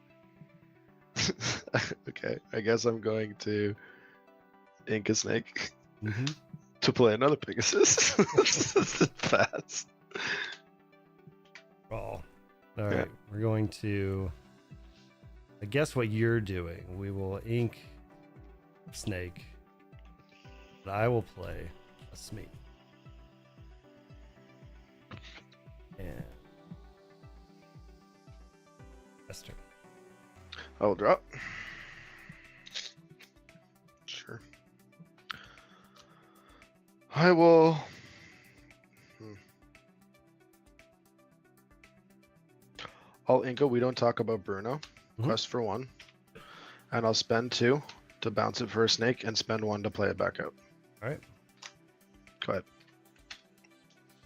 Okay, I guess I'm going to ink a snake Mhm. to play another Pegasus. Fast. Draw. All right, Yeah. we're going to. I guess what you're doing, we will ink snake. But I will play a Smee. And Esther. I will drop. Sure. I will. I'll Inca. We don't talk about Bruno. Mhm. Quest for 1. And I'll spend 2 to bounce it for a snake and spend 1 to play it back out. All right. Go ahead.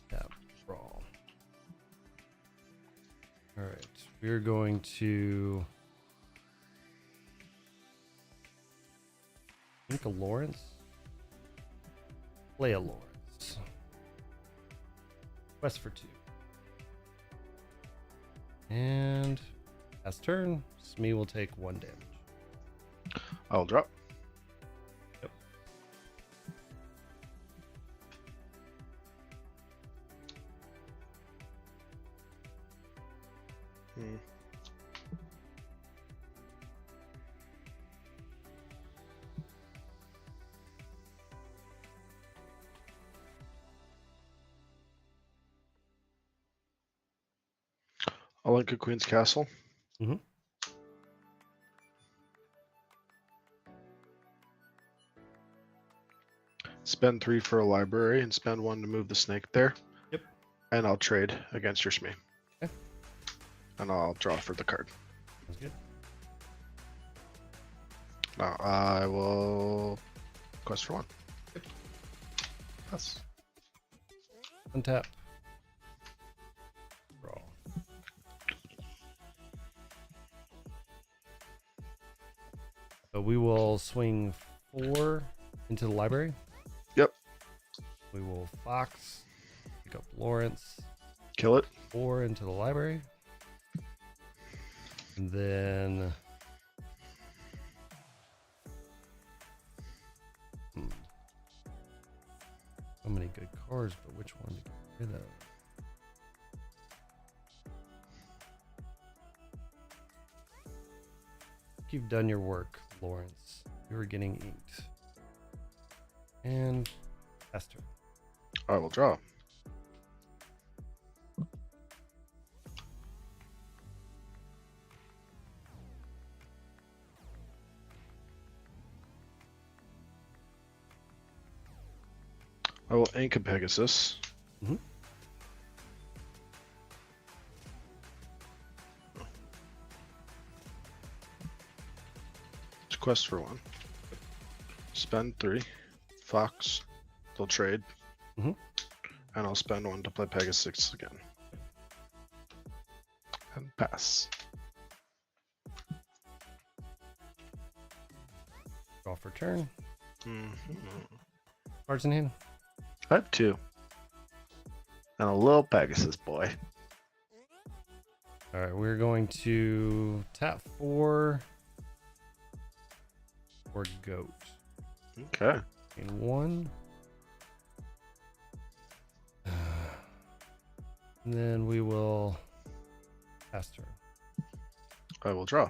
Tap. Draw. All right. We're going to ink a Lawrence. Play a Lawrence. Quest for 2. And pass turn. Smee will take 1 damage. I'll drop. Yep. Hmm. I'll link a Queen's Castle. Mhm. Spend 3 for a library and spend 1 to move the snake there. Yep. And I'll trade against your Smee. Okay. And I'll draw for the card. Sounds good. Now I will quest for 1. Pass. Untap. Draw. So we will swing 4 into the library. Yep. We will Fox. Pick up Lawrence. Kill it. 4 into the library. And then so many good cards, but which one to get rid of? You've done your work, Lawrence. You are getting inked. And Esther. I will draw. I will ink a Pegasus. Mhm. It's quest for 1. Spend 3. Fox. They'll trade. Mhm. And I'll spend 1 to play Pegasus again. And pass. Draw for turn. Mhm. Cards in hand. I have 2. And a little Pegasus boy. All right, we're going to tap 4 for goat. Okay. And 1. And then we will pass turn. I will draw.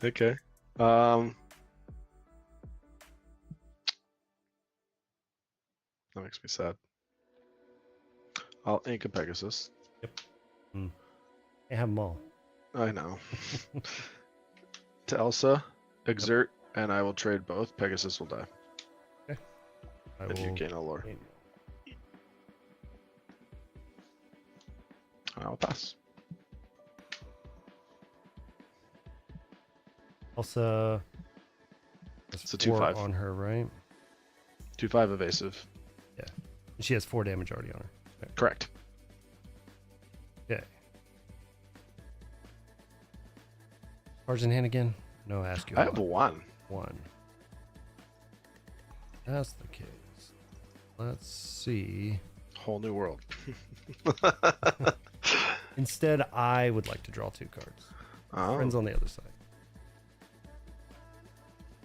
Okay. That makes me sad. I'll ink a Pegasus. I have them all. I know. To Elsa, exert, and I will trade both. Pegasus will die. I And you will gain a lore. gain. I'll pass. Elsa. It's a 4 2/5. on her, right? 2/5 evasive. And she has 4 damage already on her. Okay. Correct. Okay. Cards in hand again? No, ask you. I have 1. 1. that's the case, let's see. Whole new world. Instead, I would like to draw 2 cards. Friends Oh, on the other side.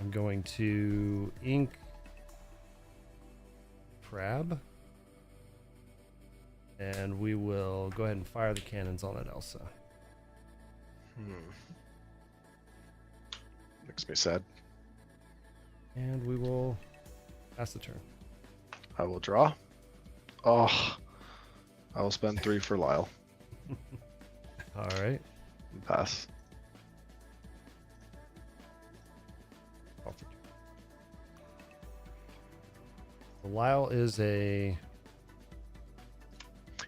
I'm going to ink Crab. And we will go ahead and fire the cannons on it, Elsa. makes me sad. And we will pass the turn. I will draw. Oh, I will spend 3 for Lyle. All right. And pass. Off the turn. So Lyle is a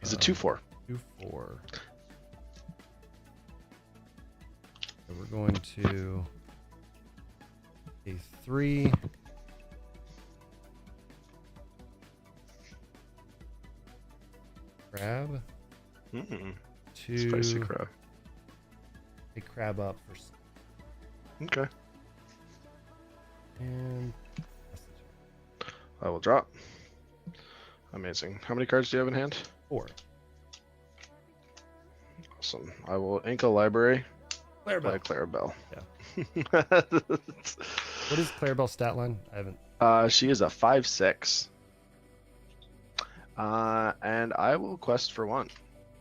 He's a 2/4. 2/4. So we're going to a 3. Crab. Mm, 2. spicy crab. A crab up for Okay. and I will drop. Amazing. How many cards do you have in hand? 4. Awesome. I will ink a library by Clarabelle. Clarabelle. What is Clarabelle's stat line? I haven't. She is a 5/6. And I will quest for 1.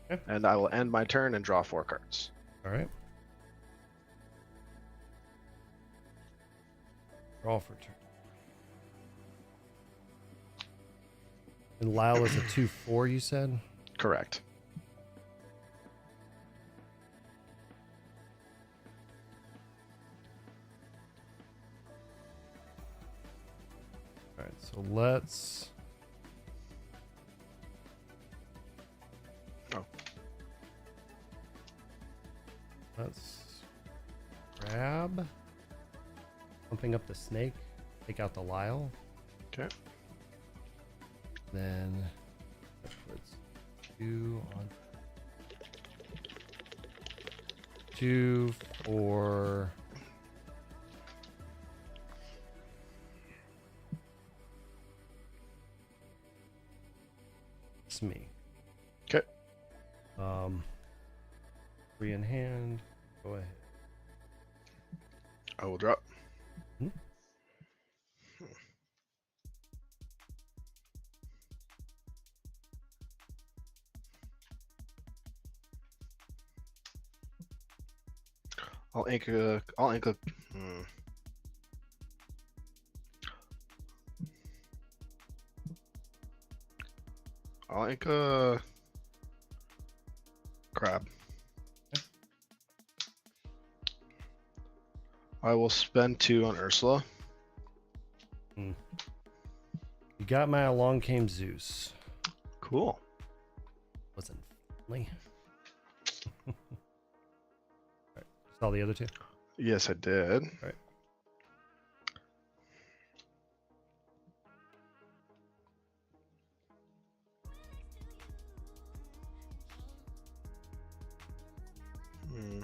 Okay. And I will end my turn and draw 4 cards. All right. Draw for turn. And Lyle is a 2/4, you said? Correct. All right, so let's. Oh. Let's grab. Pumping up the snake. Take out the Lyle. Okay. Then that puts 2 on. 2 for. It's me. Okay. 3 in hand. Go ahead. I will drop. Hmm? I'll ink a. I'll ink a crab. I will spend 2 on Ursula. You got my Along Came Zeus. Cool. Wasn't friendly. Alright. Saw the other 2? Yes, I did. Right. Hmm.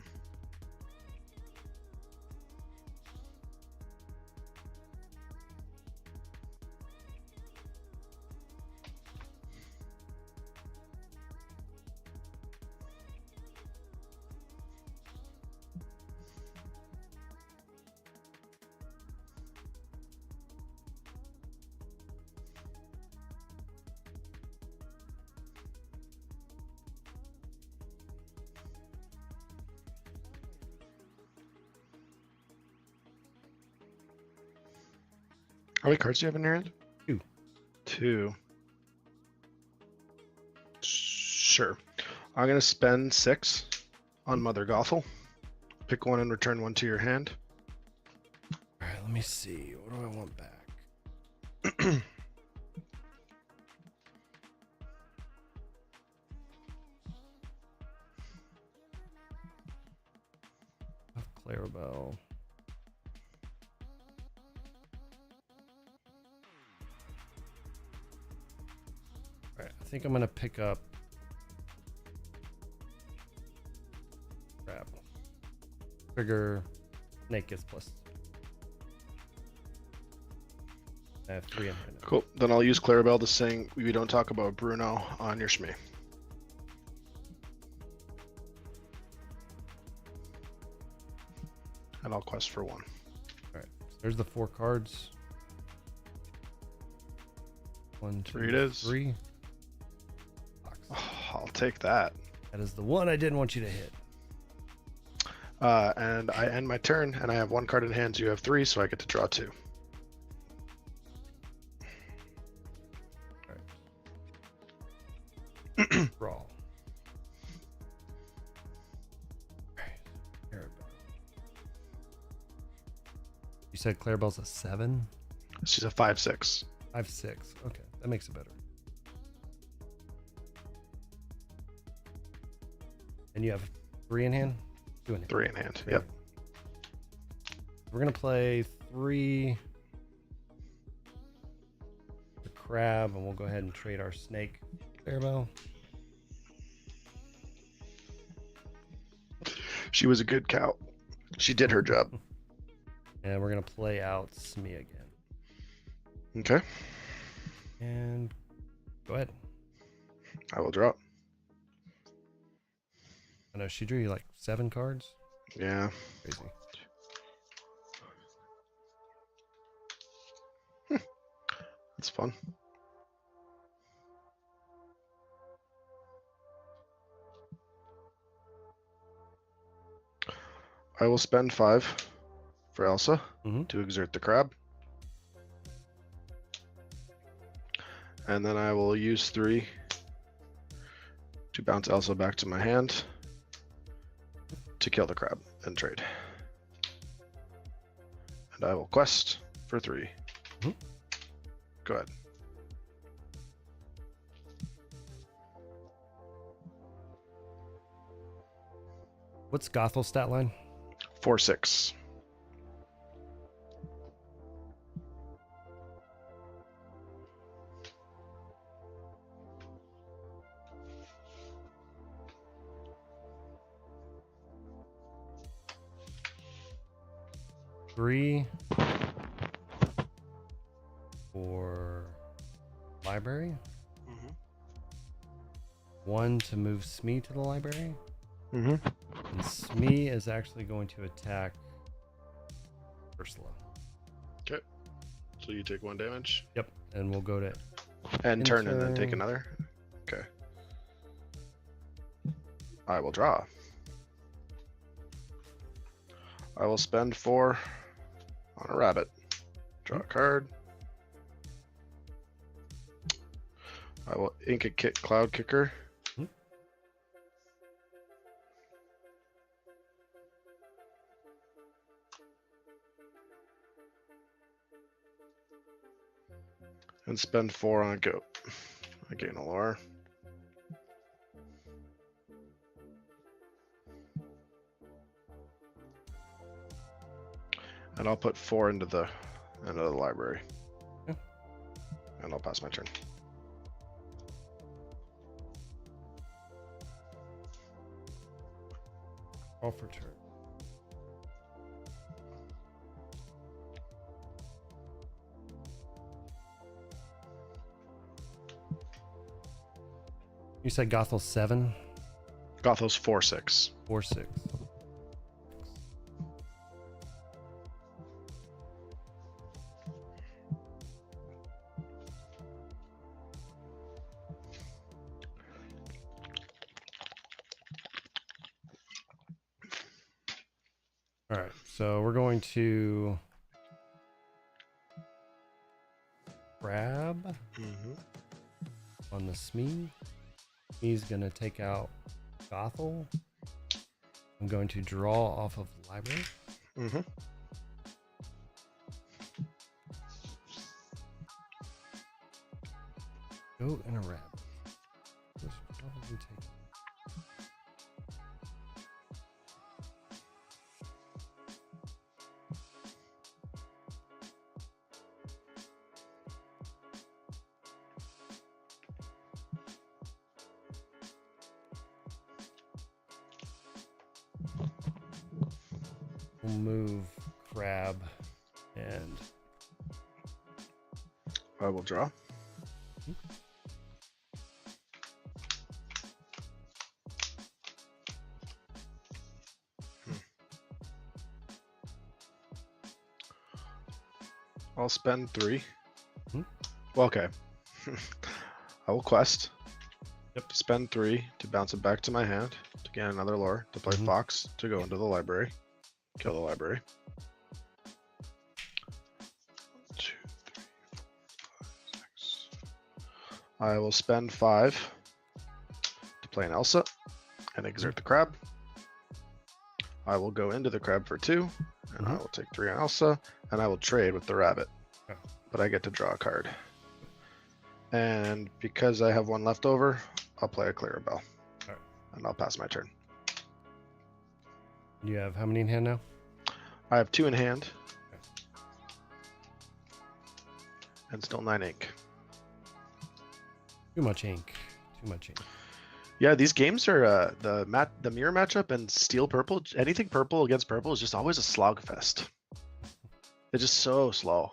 How many cards do you have in your hand? 2. 2. Sure. I'm going to spend 6 on Mother Gothel. Pick 1 and return 1 to your hand. Alright, let me see. What do I want back? Clarabelle. Alright, I think I'm gonna pick up crap. Trigger snake gets plus. I have 3 in hand. Cool. Then I'll use Clarabelle to sing "We Don't Talk About Bruno" on your Shmee. And I'll quest for 1. All right. So there's the 4 cards. 1, 2, 3 it is. 3. Box. Oh, I'll take that. That is the one I didn't want you to hit. And I end my turn, and I have 1 card in hand. So you have 3, so I get to draw 2. Draw. You said Clarabelle's a 7? She's a 5/6. 5/6. Okay, that makes it better. And you have 3 in hand? 2 in hand. 3 in hand. Okay. Yep. We're gonna play 3 the crab, and we'll go ahead and trade our snake. Clarabelle. She was a good cow. She did her job. And we're gonna play out Smee again. Okay. And go ahead. I will draw. I know she drew you like 7 cards. Yeah. Crazy. It's fun. I will spend 5 for Elsa Mhm. to exert the crab. And then I will use 3 to bounce Elsa back to my hand to kill the crab and trade. And I will quest for 3. Mhm. Go ahead. What's Gothel's stat line? 4/6. Three for library. 1 to move Smee to the library. Mm-hmm. And Smee is actually going to attack Ursula. So you take 1 damage. Yep. And we'll go to And turn and then take turn. another. Okay. I will draw. I will spend 4 on a rabbit. Draw a card. I will ink a cloud kicker. Hmm. And spend 4 on a goat. I gain a lore. And I'll put 4 into the library. Yeah. And I'll pass my turn. Call for turn. You said Gothel 7, Gothel's 4/6. 4/6. All right, so we're going to grab on the Smee. He's gonna take out Gothel. I'm going to draw off of library. Mm-hmm. Goat and a rabbit. This will probably take. We'll move crab and I will draw. I'll spend 3. Well, okay. I will quest. Yep. Spend 3 to bounce it back to my hand to gain another lore, to play Fox, to go into the library, kill the library. 2, 3, 4, 5, 6. I will spend 5 to play an Elsa and exert the crab. I will go into the crab for 2, and I will take 3 on Elsa, and I will trade with the rabbit. Okay. But I get to draw a card. And because I have 1 left over, I'll play a Clarabelle. Alright. And I'll pass my turn. You have how many in hand now? I have 2 in hand. Okay. And still 9 ink. Too much ink. Too much ink. Yeah, these games are the mirror matchup and steel purple. Anything purple against purple is just always a slog fest. They're just so slow.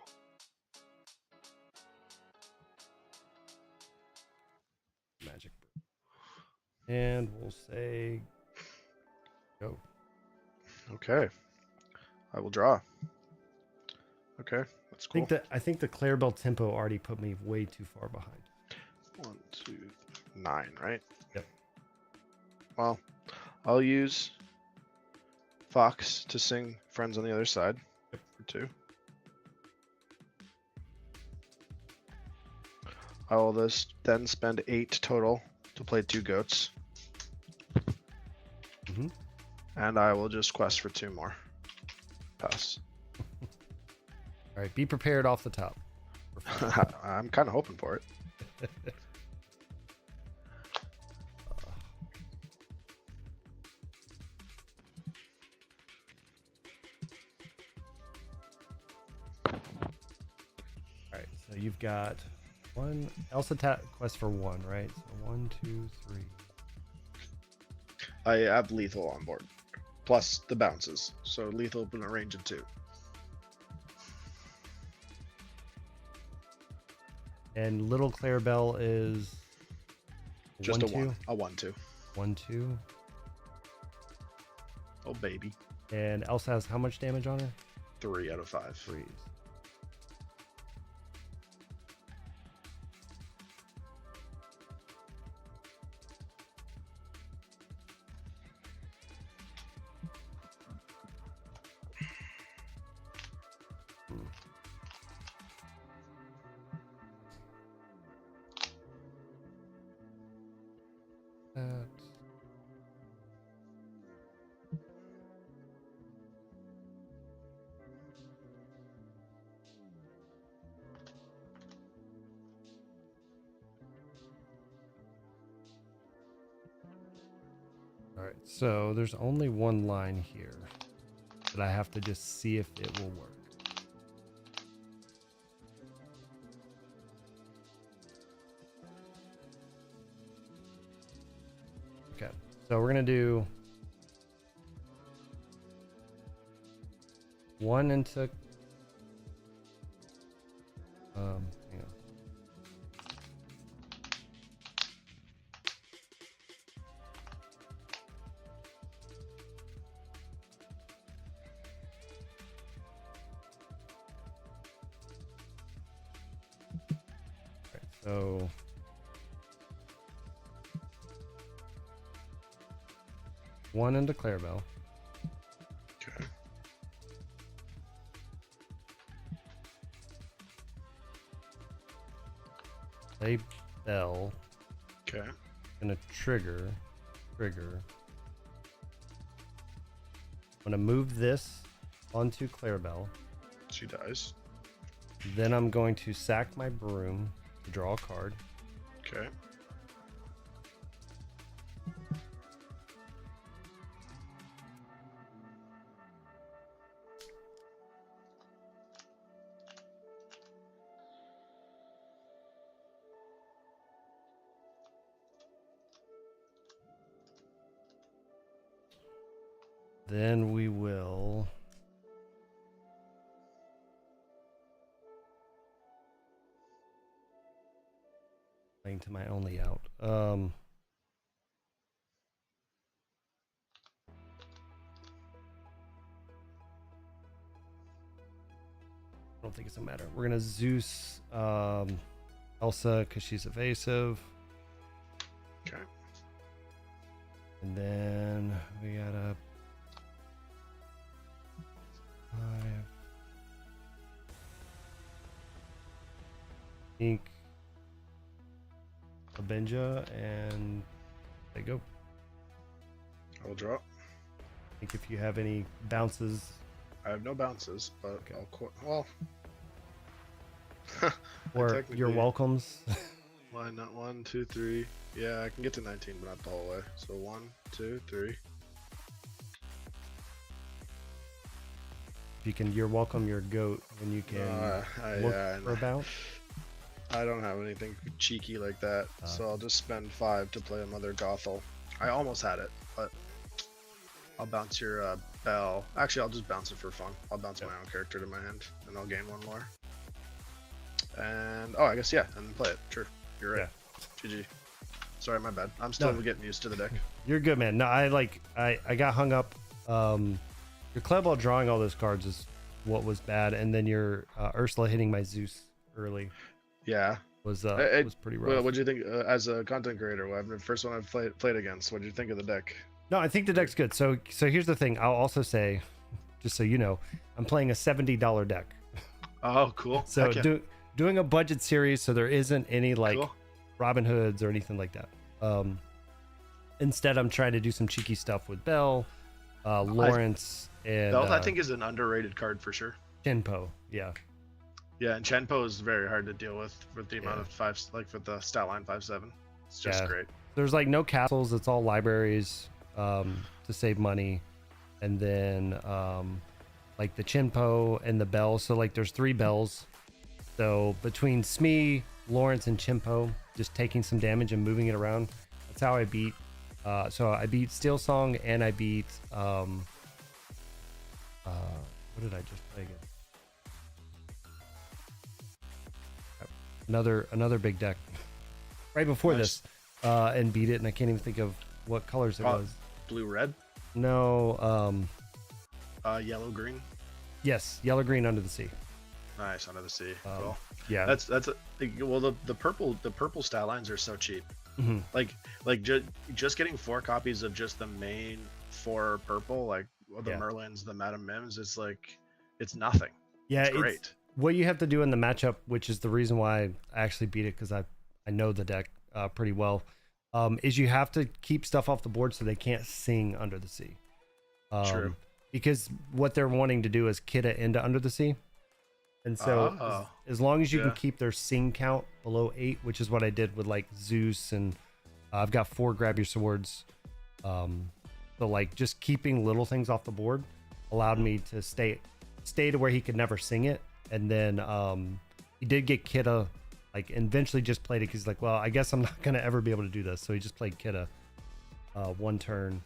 Magic. And we'll say go. Okay. I will draw. Okay, that's cool. I think the Clarabelle tempo already put me way too far behind. 1, 2, 9, right? Yep. Well, I'll use Fox to sing Friends on the Other Side for 2. I will then spend 8 total to play 2 goats. And I will just quest for 2 more. Pass. All right, be prepared off the top. I'm kind of hoping for it. All right, so you've got 1 Elsa quest for 1, right? So 1, 2, 3. I have lethal on board, plus the bounces. So lethal in a range of 2. And little Clarabelle is Just 1, a 2? 1. A 1-2. 1, 2. Oh baby. And Elsa has how much damage on her? 3 out of 5. 3s. All right, so there's only 1 line here that I have to just see if it will work. Okay, so we're gonna do 1 into hang on. So one into Clarabelle. Okay. Play Bell. Okay. Gonna trigger. I'm gonna move this onto Clarabelle. She dies. Then I'm going to sack my broom to draw a card. Okay. Then we will to my only out. I don't think it's a matter. We're gonna Zeus Elsa because she's evasive. Okay. And then we got a 5. Ink. A Benja, and they go. I will draw. I think if you have any bounces I have no bounces, but Okay. well. or your technically- welcomes. Why not 1, 2, 3? Yeah, I can get to 19, but not the whole way. So 1, 2, 3. If you can, you're welcome your goat when you can look for a bounce. I don't have anything cheeky like that, so I'll just spend 5 to play a Mother Gothel. I almost had it, but I'll bounce your Bell. Actually, I'll just bounce it for fun. I'll bounce my own character to my hand, and I'll gain 1 more. And I guess yeah, and then play it. Sure, you're right. GG. Sorry, my bad. I'm still getting used to the deck. You're good, man. No, I got hung up. Your Cleball drawing all those cards is what was bad, and then your Ursula hitting my Zeus early Yeah. was pretty rough. Well, what'd you think as a content creator? Well, the first one I've played against. What'd you think of the deck? No, I think the deck's good. So here's the thing. I'll also say, just so you know, I'm playing a $70 deck. Oh, cool. So Heck yeah. doing a budget series, so there isn't any like Cool. Robin Hoods or anything like that. Instead, I'm trying to do some cheeky stuff with Bell, Lawrence, and Bell, I think, is an underrated card for sure. Chenpo. Yeah. Yeah, and Chenpo is very hard to deal with the amount of 5, like with the stat line 5/7. It's just Yeah. great. There's like no castles. It's all libraries to save money, and then like the Chenpo and the Bell. So like there's 3 bells. So between Smee, Lawrence, and Chenpo, just taking some damage and moving it around. That's how I beat. So I beat Steel Song, and I beat what did I just play again? Another big deck right before Nice. this, and beat it, and I can't even think of what colors it was. Blue, red, No, yellow, green. yes, yellow, green, Under the Sea. Nice, under the sea. Um, Cool. Yeah, The purple stat lines are so cheap. Mhm. Like just getting 4 copies of just the main 4 purple, like the Yeah. Merlins, the Madame Mims, it's nothing. yeah, It's great. what you have to do in the matchup, which is the reason why I actually beat it, because I know the deck pretty well, is you have to keep stuff off the board so they can't sing Under the Sea. True. Because what they're wanting to do is Kidda into Under the Sea. And so as long as you can Yeah. keep their sing count below 8, which is what I did with like Zeus, and I've got 4 Grab Your Swords. So like just keeping little things off the board allowed me to stay to where he could never sing it. And then he did get Kidda, like, and eventually just played it because he's like, well, I guess I'm not gonna ever be able to do this. So he just played Kidda 1 turn.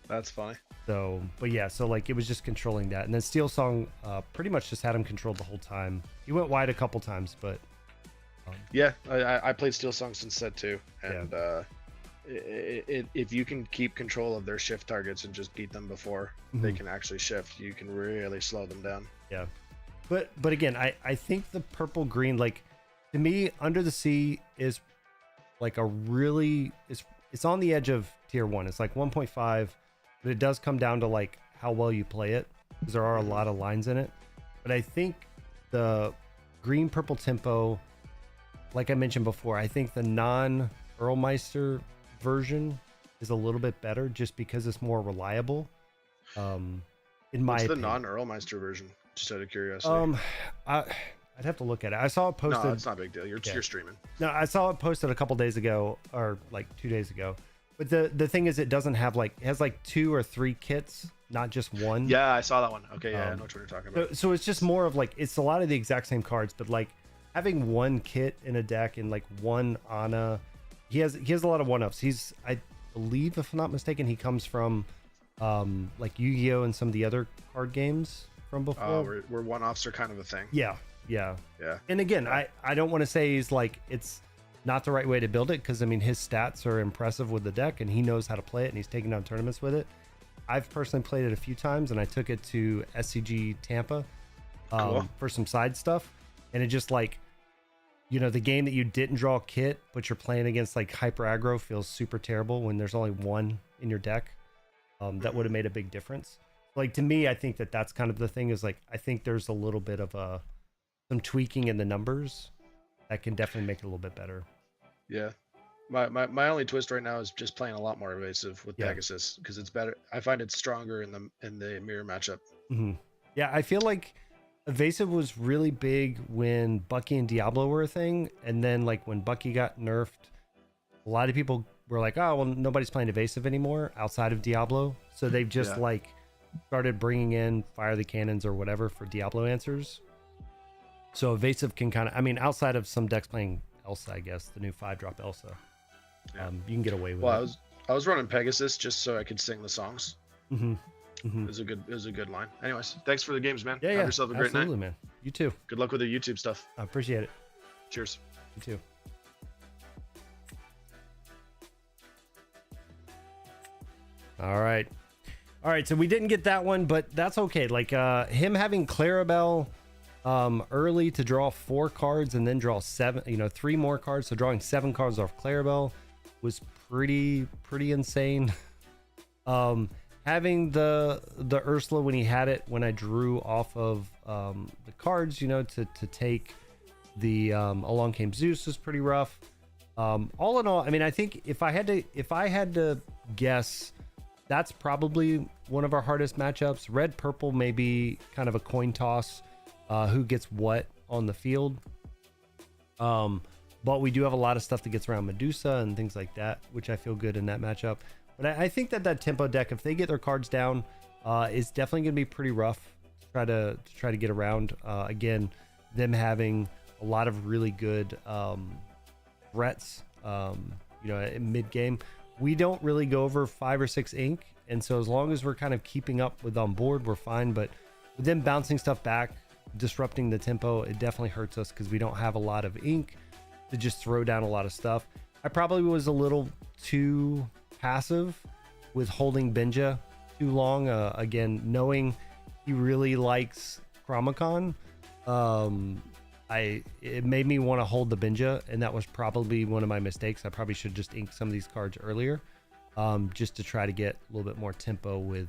That's funny. So, but yeah, so like it was just controlling that, and then Steel Song pretty much just had him controlled the whole time. He went wide a couple times, but Yeah, I played Steel Song since set 2, and if you can keep control of their shift targets and just beat them before they can actually shift, you can really slow them down. yeah. But again, I think the purple green, like, to me, Under the Sea is like a really it's on the edge of tier 1. It's like 1.5, but it does come down to like how well you play it, because there are a lot of lines in it. But I think the green purple tempo, like I mentioned before, I think the non Earlmeister version is a little bit better just because it's more reliable. In my What's the opinion. non-Earlmeister version? Just out of curiosity. I'd have to look at it. I saw it posted. No, it's not a big deal. You're streaming. No, I saw it posted a couple days ago, or like 2 days ago. But the thing is, it doesn't have like, it has like 2 or 3 kits, not just one. Yeah, I saw that one. Okay, yeah, I know what you're talking about. So it's just more of like, it's a lot of the exact same cards, but like having 1 kit in a deck and like 1 Ana, he has a lot of 1-ups. I believe, if I'm not mistaken, he comes from like Yu-Gi-Oh! And some of the other card games from before. Where 1-offs are kind of a thing. Yeah. Yeah. And again, I don't want to say he's like, not the right way to build it, because I mean his stats are impressive with the deck and he knows how to play it and he's taken down tournaments with it. I've personally played it a few times and I took it to SCG Tampa Cool. for some side stuff, and it just like, you know, the game that you didn't draw a kit but you're playing against like hyper aggro feels super terrible when there's only one in your deck. That would have made a big difference. Like to me, I think that that's kind of the thing, is like I think there's a little bit of some tweaking in the numbers that can definitely make it a little bit better. Yeah. My only twist right now is just playing a lot more evasive with Yeah. Pegasus, because it's better. I find it's stronger in the mirror matchup. Yeah, I feel like evasive was really big when Bucky and Diablo were a thing, and then like when Bucky got nerfed, a lot of people were like, oh well, nobody's playing evasive anymore outside of Diablo, so they've just like started bringing in fire the cannons or whatever for Diablo answers. So evasive can kind of, I mean, outside of some decks playing Elsa, I guess the new 5-drop Elsa, you can get away with Well, it. I was running Pegasus just so I could sing the songs. It It was a good line. Anyways, thanks for the games, man. Yeah, Have yeah, yourself a great night. absolutely, man. You too. Good luck with the YouTube stuff. I appreciate it. Cheers. You too. All right. So we didn't get that one, but that's okay. Like him having Clarabelle early to draw 4 cards and then draw 3 more cards, so drawing 7 cards off Clarabelle was pretty insane. Having the Ursula when he had it, when I drew off of the cards, you know, to take the Along Came Zeus was pretty rough. All in all, I mean, I think if I had to guess, that's probably one of our hardest matchups. Red purple may be kind of a coin toss, who gets what on the field. But we do have a lot of stuff that gets around Medusa and things like that, which I feel good in that matchup. But I think that tempo deck, if they get their cards down, is definitely going to be pretty rough to try to get around. Again, them having a lot of really good threats, you know, in mid game. We don't really go over 5 or 6 ink, and so as long as we're kind of keeping up with on board, we're fine. But with them bouncing stuff back, disrupting the tempo, it definitely hurts us because we don't have a lot of ink to just throw down a lot of stuff. I probably was a little too passive with holding Benja too long. Again, knowing he really likes Chromacon, it made me want to hold the Benja, and that was probably one of my mistakes. I probably should just ink some of these cards earlier, just to try to get a little bit more tempo with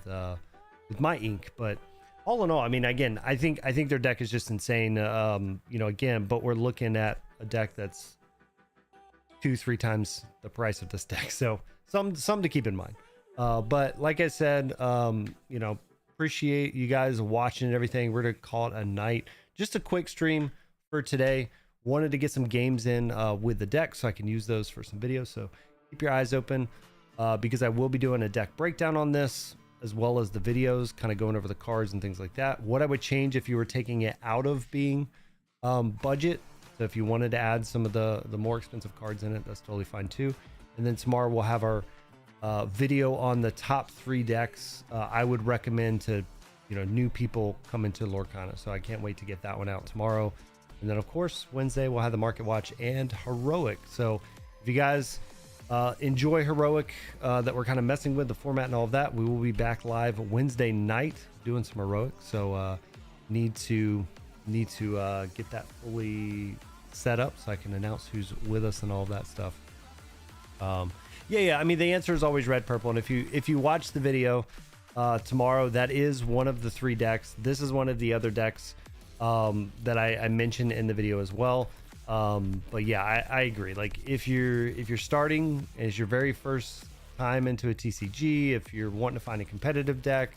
my ink. But all in all, I mean, again, I think their deck is just insane. You know, again, but we're looking at a deck that's 2-3 times the price of this deck, so some to keep in mind. But like I said, you know, appreciate you guys watching and everything. We're gonna call it a night. Just a quick stream for today. Wanted to get some games in with the deck so I can use those for some videos, so keep your eyes open, because I will be doing a deck breakdown on this, as well as the videos kind of going over the cards and things like that. What I would change if you were taking it out of being budget, so if you wanted to add some of the more expensive cards in it, that's totally fine too. And then tomorrow we'll have our video on the top 3 decks I would recommend to, you know, new people come into Lorcana. So I can't wait to get that one out tomorrow. And then of course Wednesday we'll have the Market Watch and Heroic. So if you guys enjoy Heroic, that we're kind of messing with the format and all of that, we will be back live Wednesday night doing some Heroic. So need to get that fully set up so I can announce who's with us and all of that stuff. I mean, the answer is always red purple, and if you watch the video tomorrow, that is one of the 3 decks. This is one of the other decks that I mentioned in the video as well. But yeah, I agree. Like if you're starting as your very first time into a TCG, if you're wanting to find a competitive deck,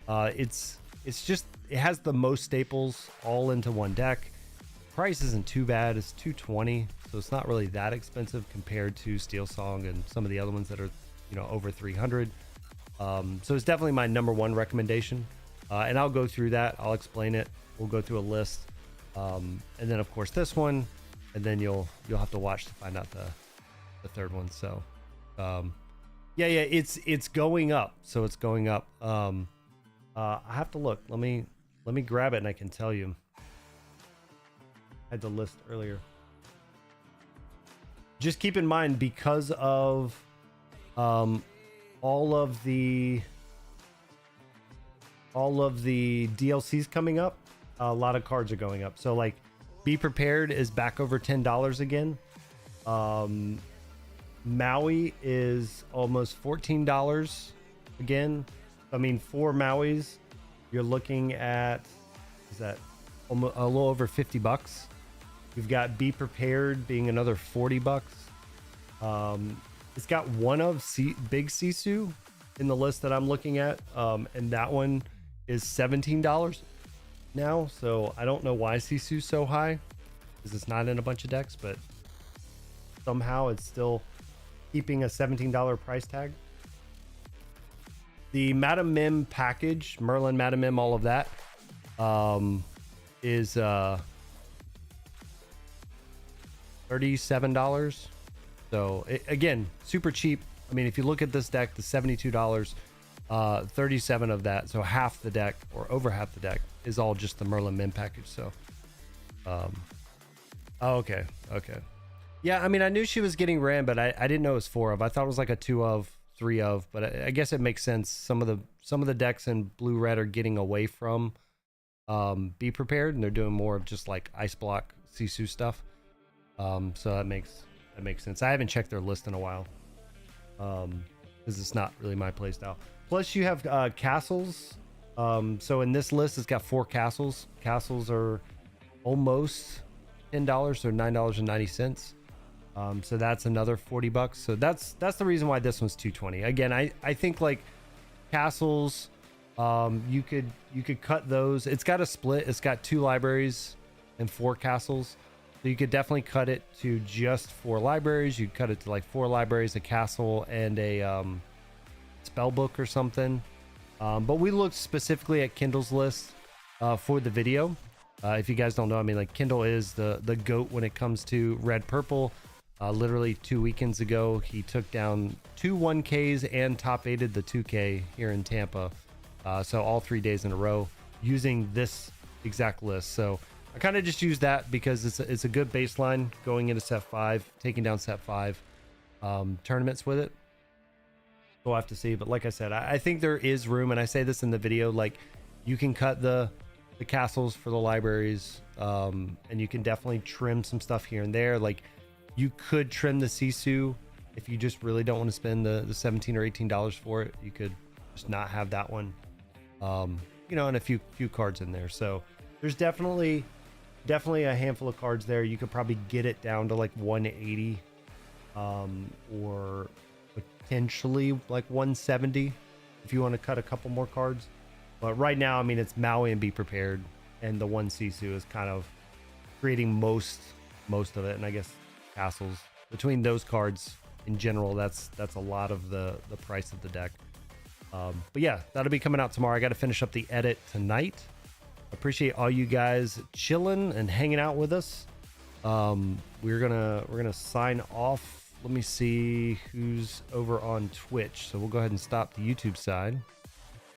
it's just, it has the most staples all into one deck. Price isn't too bad. It's $220, so it's not really that expensive compared to Steel Song and some of the other ones that are, you know, over $300. So it's definitely my number 1 recommendation, and I'll go through that. I'll explain it. We'll go through a list, and then of course this one, and then you'll have to watch to find out the third one. So it's going up. So it's going up. I have to look. Let me grab it and I can tell you. I had the list earlier. just keep in mind, because of all of the DLCs coming up, a lot of cards are going up. So like Be Prepared is back over $10 again. Maui is almost $14 again. I mean, 4 Mauis, you're looking at, is that almost a little over $50? You've got Be Prepared being another $40. It's got one of Big Sisu in the list that I'm looking at, and that one is $17 now. So I don't know why Sisu's so high, because it's not in a bunch of decks, but somehow it's still keeping a $17 price tag. The Madam Mim package, Merlin, Madam Mim, all of that, is $37. So again, super cheap. I mean, if you look at this deck, the $72, 37 of that, so half the deck or over half the deck is all just the Merlin Mim package. So, oh, okay. Yeah, I mean, I knew she was getting ran, but I didn't know it was 4 of. I thought it was like a 2 of, 3 of, but I guess it makes sense. Some of the decks in blue red are getting away from Be Prepared, and they're doing more of just like ice block Sisu stuff. So that makes sense. I haven't checked their list in a while, because it's not really my play style. Plus you have castles. So in this list, it's got 4 castles. Castles are almost $10, so $9.90. So that's another $40. So that's the reason why this one's $220. Again, I think like castles, you could cut those. It's got a split. It's got 2 libraries and 4 castles. So you could definitely cut it to just 4 libraries. You could cut it to like 4 libraries, a castle, and a spell book or something. But we looked specifically at Kindle's list for the video. If you guys don't know, I mean, like Kindle is the GOAT when it comes to red purple. Literally 2 weekends ago, he took down 2 1Ks and top 8'd the 2K here in Tampa. So all 3 days in a row using this exact list. So I kind of just use that because it's a good baseline going into set 5, taking down set 5 tournaments with it. We'll have to see. But like I said, I think there is room, and I say this in the video, like you can cut the castles for the libraries, and you can definitely trim some stuff here and there. Like you could trim the Sisu if you just really don't want to spend the $17 or $18 for it. You could just not have that one, and a few cards in there. So there's definitely a handful of cards there. You could probably get it down to like 180, or potentially like 170 if you want to cut a couple more cards. But right now, I mean, it's Maui and Be Prepared, and the 1 Sisu is kind of creating most of it. And I guess castles, between those cards in general, that's a lot of the price of the deck. But yeah, that'll be coming out tomorrow. I got to finish up the edit tonight. Appreciate all you guys chilling and hanging out with us. We're gonna sign off. Let me see who's over on Twitch. So we'll go ahead and stop the YouTube side.